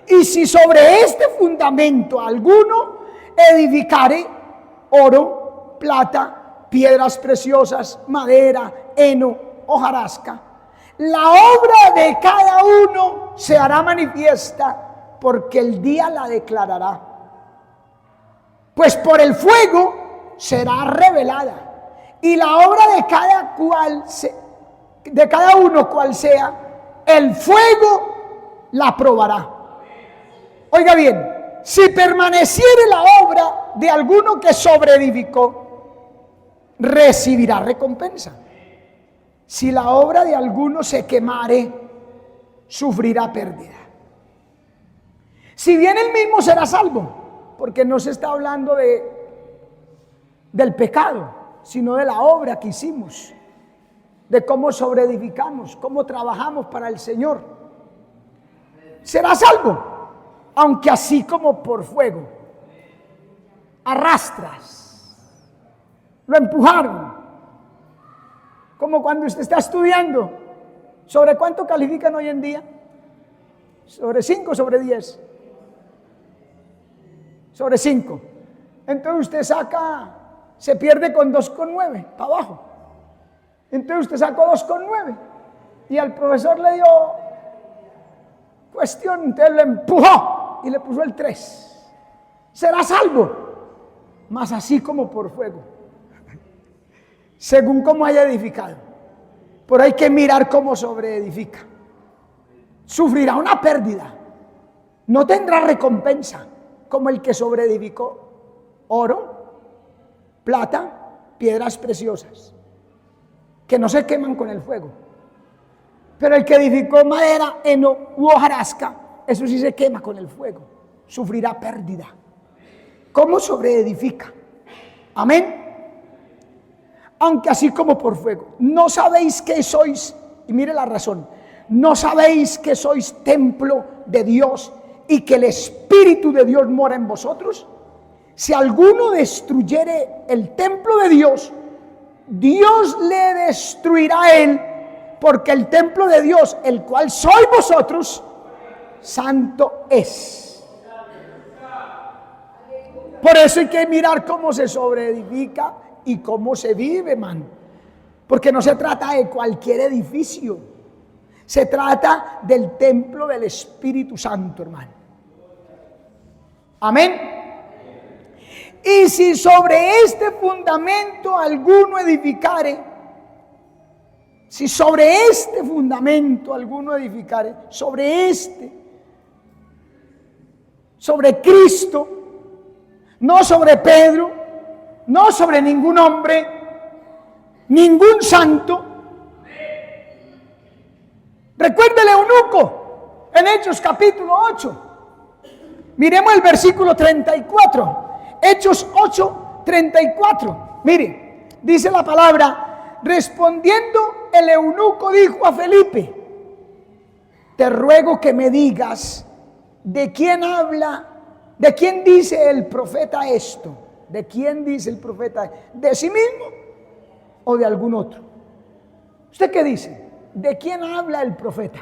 Speaker 1: Y si sobre este fundamento alguno edificare oro, plata, piedras preciosas, madera, heno, hojarasca, la obra de cada uno se hará manifiesta, porque el día la declarará. Pues por el fuego será revelada, y la obra de cada uno cual sea, el fuego la probará. Oiga bien, si permaneciere la obra de alguno que sobreedificó, recibirá recompensa. Si la obra de alguno se quemare, sufrirá pérdida. Si bien él mismo será salvo, porque no se está hablando del pecado, sino de la obra que hicimos, de cómo sobreedificamos, cómo trabajamos para el Señor. Será salvo, aunque así como por fuego, arrastras, lo empujaron, como cuando usted está estudiando. ¿Sobre cuánto califican hoy en día? ¿Sobre 5 o sobre 10? Sobre 5. Entonces usted se pierde con 2,9 para abajo. Entonces usted sacó 2,9 y al profesor le dio cuestión, entonces lo empujó y le puso el 3. Será salvo, mas así como por fuego, según como haya edificado. Pero hay que mirar cómo sobreedifica. Sufrirá una pérdida, no tendrá recompensa como el que sobreedificó oro, plata, piedras preciosas, que no se queman con el fuego. Pero el que edificó madera, heno u hojarasca, eso sí se quema con el fuego, sufrirá pérdida. ¿Cómo sobreedifica? Amén. Aunque así como por fuego. ¿No sabéis que sois? Y mire la razón. ¿No sabéis que sois templo de Dios y que el Espíritu de Dios mora en vosotros? Si alguno destruyere el templo de Dios, Dios le destruirá a él, porque el templo de Dios, el cual sois vosotros, santo es. Por eso hay que mirar cómo se sobreedifica y cómo se vive, man. Porque no se trata de cualquier edificio. Se trata del templo del Espíritu Santo, hermano. Amén. Y si sobre este fundamento alguno edificare, si sobre este fundamento alguno edificare, sobre Cristo, no sobre Pedro, no sobre ningún hombre, ningún santo. Recuerda el eunuco en Hechos capítulo 8. Miremos el versículo 34. Hechos 8, 34. Mire, dice la palabra: respondiendo el eunuco dijo a Felipe: te ruego que me digas de quién habla, de quién dice el profeta esto. ¿De quién dice el profeta? ¿De sí mismo o de algún otro? ¿Usted qué dice? ¿De quién habla el profeta?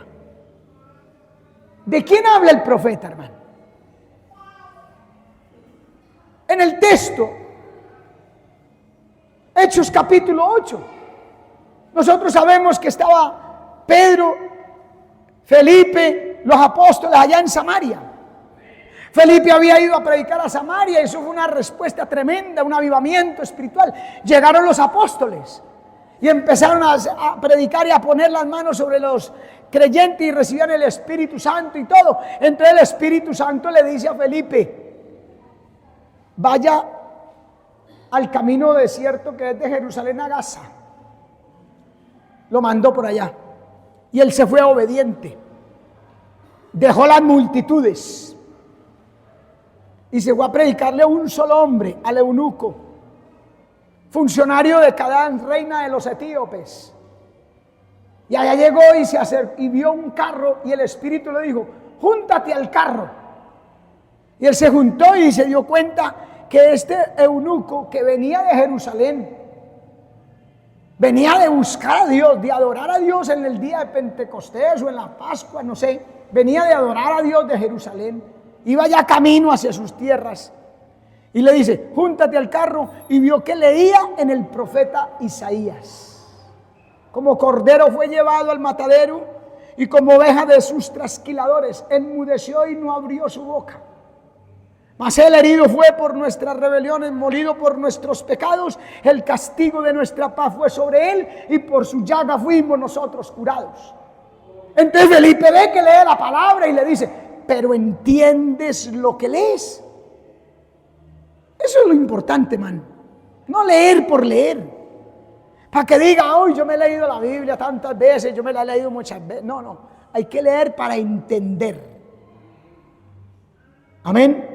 Speaker 1: ¿De quién habla el profeta, hermano? En el texto, Hechos capítulo 8, nosotros sabemos que estaba Pedro, Felipe, los apóstoles allá en Samaria. Felipe había ido a predicar a Samaria y eso fue una respuesta tremenda, un avivamiento espiritual. Llegaron los apóstoles y empezaron a predicar y a poner las manos sobre los creyentes y recibían el Espíritu Santo y todo. Entonces el Espíritu Santo le dice a Felipe: vaya al camino desierto que es de Jerusalén a Gaza. Lo mandó por allá y él se fue obediente. Dejó las multitudes y se fue a predicarle a un solo hombre, al eunuco, funcionario de Cadán, reina de los etíopes. Y allá llegó y se acercó y vio un carro y el Espíritu le dijo: júntate al carro. Y él se juntó y se dio cuenta que este eunuco que venía de Jerusalén, venía de buscar a Dios, de adorar a Dios en el día de Pentecostés o en la Pascua, no sé, venía de adorar a Dios de Jerusalén, iba ya camino hacia sus tierras. Y le dice: júntate al carro, y vio que leía en el profeta Isaías: como cordero fue llevado al matadero, y como oveja de sus trasquiladores, enmudeció y no abrió su boca. Mas el herido fue por nuestras rebeliones, molido por nuestros pecados, el castigo de nuestra paz fue sobre él, y por su llaga fuimos nosotros curados. Entonces Felipe ve que lee la palabra y le dice: pero ¿entiendes lo que lees? Eso es lo importante, man. No leer por leer, para que diga: hoy yo me he leído la Biblia tantas veces, yo me la he leído muchas veces. No, hay que leer para entender. Amén.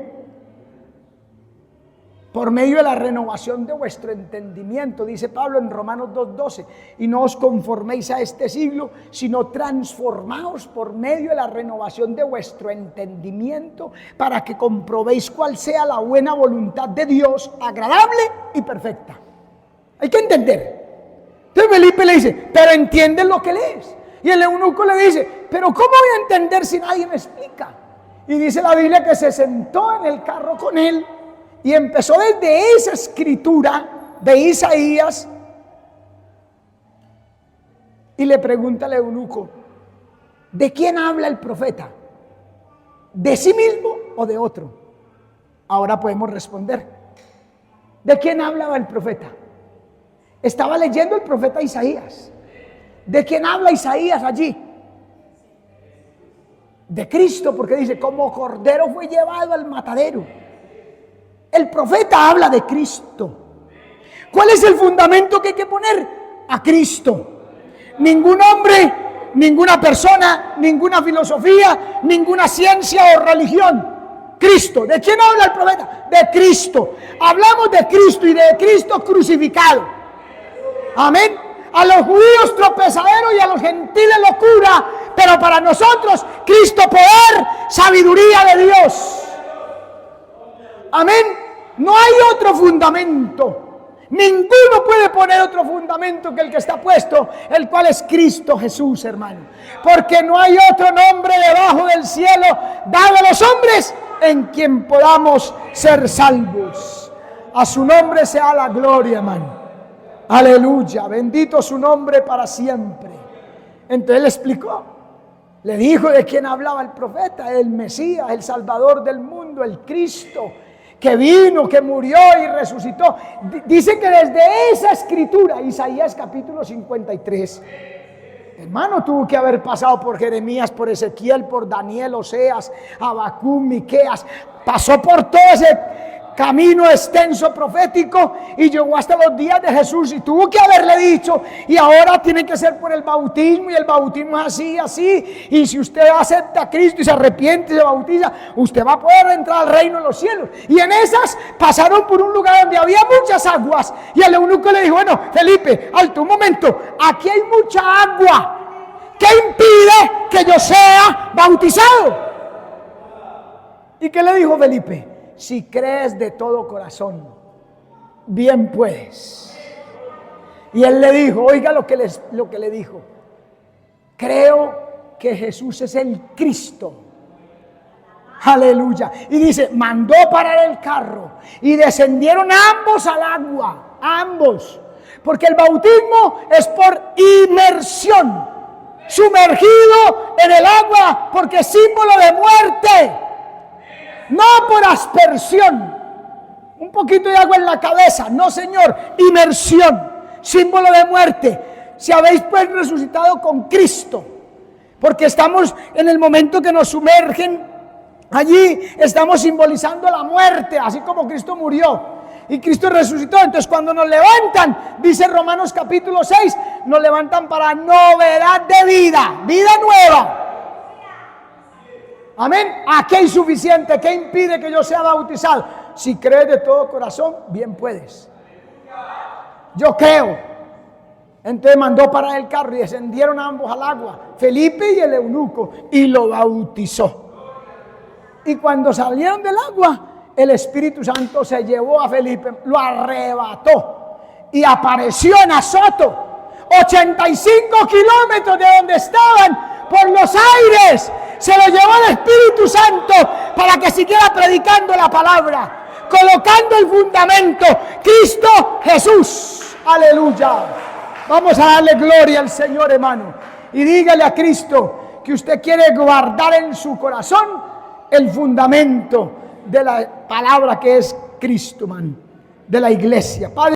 Speaker 1: Por medio de la renovación de vuestro entendimiento, dice Pablo en Romanos 2:12, y no os conforméis a este siglo, sino transformaos por medio de la renovación de vuestro entendimiento, para que comprobéis cuál sea la buena voluntad de Dios, agradable y perfecta. Hay que entender. Entonces Felipe le dice: pero ¿entiendes lo que lees? Y el eunuco le dice: pero ¿cómo voy a entender si nadie me explica? Y dice la Biblia que se sentó en el carro con él y empezó desde esa escritura de Isaías y le pregunta al eunuco: ¿de quién habla el profeta? ¿De sí mismo o de otro? Ahora podemos responder: ¿de quién hablaba el profeta? Estaba leyendo el profeta Isaías. ¿De quién habla Isaías allí? De Cristo, porque dice: como cordero fue llevado al matadero. El profeta habla de Cristo. ¿Cuál es el fundamento que hay que poner? A Cristo. Ningún hombre, ninguna persona, ninguna filosofía, ninguna ciencia o religión. Cristo. ¿De quién habla el profeta? De Cristo. Hablamos de Cristo y de Cristo crucificado. Amén. A los judíos tropezaderos y a los gentiles locura, pero para nosotros Cristo poder, sabiduría de Dios. Amén. No hay otro fundamento. Ninguno puede poner otro fundamento que el que está puesto, el cual es Cristo Jesús, hermano. Porque no hay otro nombre debajo del cielo dado a los hombres en quien podamos ser salvos. A su nombre sea la gloria, hermano. Aleluya, bendito su nombre para siempre. Entonces él explicó, le dijo de quién hablaba el profeta: el Mesías, el Salvador del mundo, el Cristo, que vino, que murió y resucitó. Dice que desde esa escritura, Isaías capítulo 53, hermano, tuvo que haber pasado por Jeremías, por Ezequiel, por Daniel, Oseas, Habacuc, Miqueas. Pasó por todo ese camino extenso profético y llegó hasta los días de Jesús, y tuvo que haberle dicho: y ahora tiene que ser por el bautismo, y el bautismo es así, así, y si usted acepta a Cristo y se arrepiente y se bautiza, usted va a poder entrar al reino de los cielos. Y en esas pasaron por un lugar donde había muchas aguas, y el eunuco le dijo: bueno, Felipe, alto un momento, aquí hay mucha agua, ¿qué impide que yo sea bautizado? ¿Y qué le dijo Felipe? Si crees de todo corazón, bien puedes. Y él le dijo, oiga lo que le dijo: creo que Jesús es el Cristo. Aleluya. Y dice, mandó parar el carro y descendieron ambos al agua, ambos. Porque el bautismo es por inmersión, sumergido en el agua, porque es símbolo de muerte. No por aspersión, un poquito de agua en la cabeza, no señor, inmersión, símbolo de muerte. Si habéis pues resucitado con Cristo, porque estamos en el momento que nos sumergen, allí estamos simbolizando la muerte, así como Cristo murió y Cristo resucitó. Entonces cuando nos levantan, dice Romanos capítulo 6, nos levantan para novedad de vida, vida nueva. Amén. Aquí hay suficiente. ¿Qué impide que yo sea bautizado? Si crees de todo corazón, bien puedes. Yo creo. Entonces mandó parar el carro y descendieron ambos al agua, Felipe y el eunuco, y lo bautizó. Y cuando salieron del agua, el Espíritu Santo se llevó a Felipe, lo arrebató y apareció en Azoto, 85 kilómetros de donde estaban, por los aires. Se lo llevó el Espíritu Santo para que siguiera predicando la palabra, colocando el fundamento, Cristo Jesús. Aleluya. Vamos a darle gloria al Señor, hermano. Y dígale a Cristo que usted quiere guardar en su corazón el fundamento de la palabra que es Cristo, man, de la iglesia. Padre,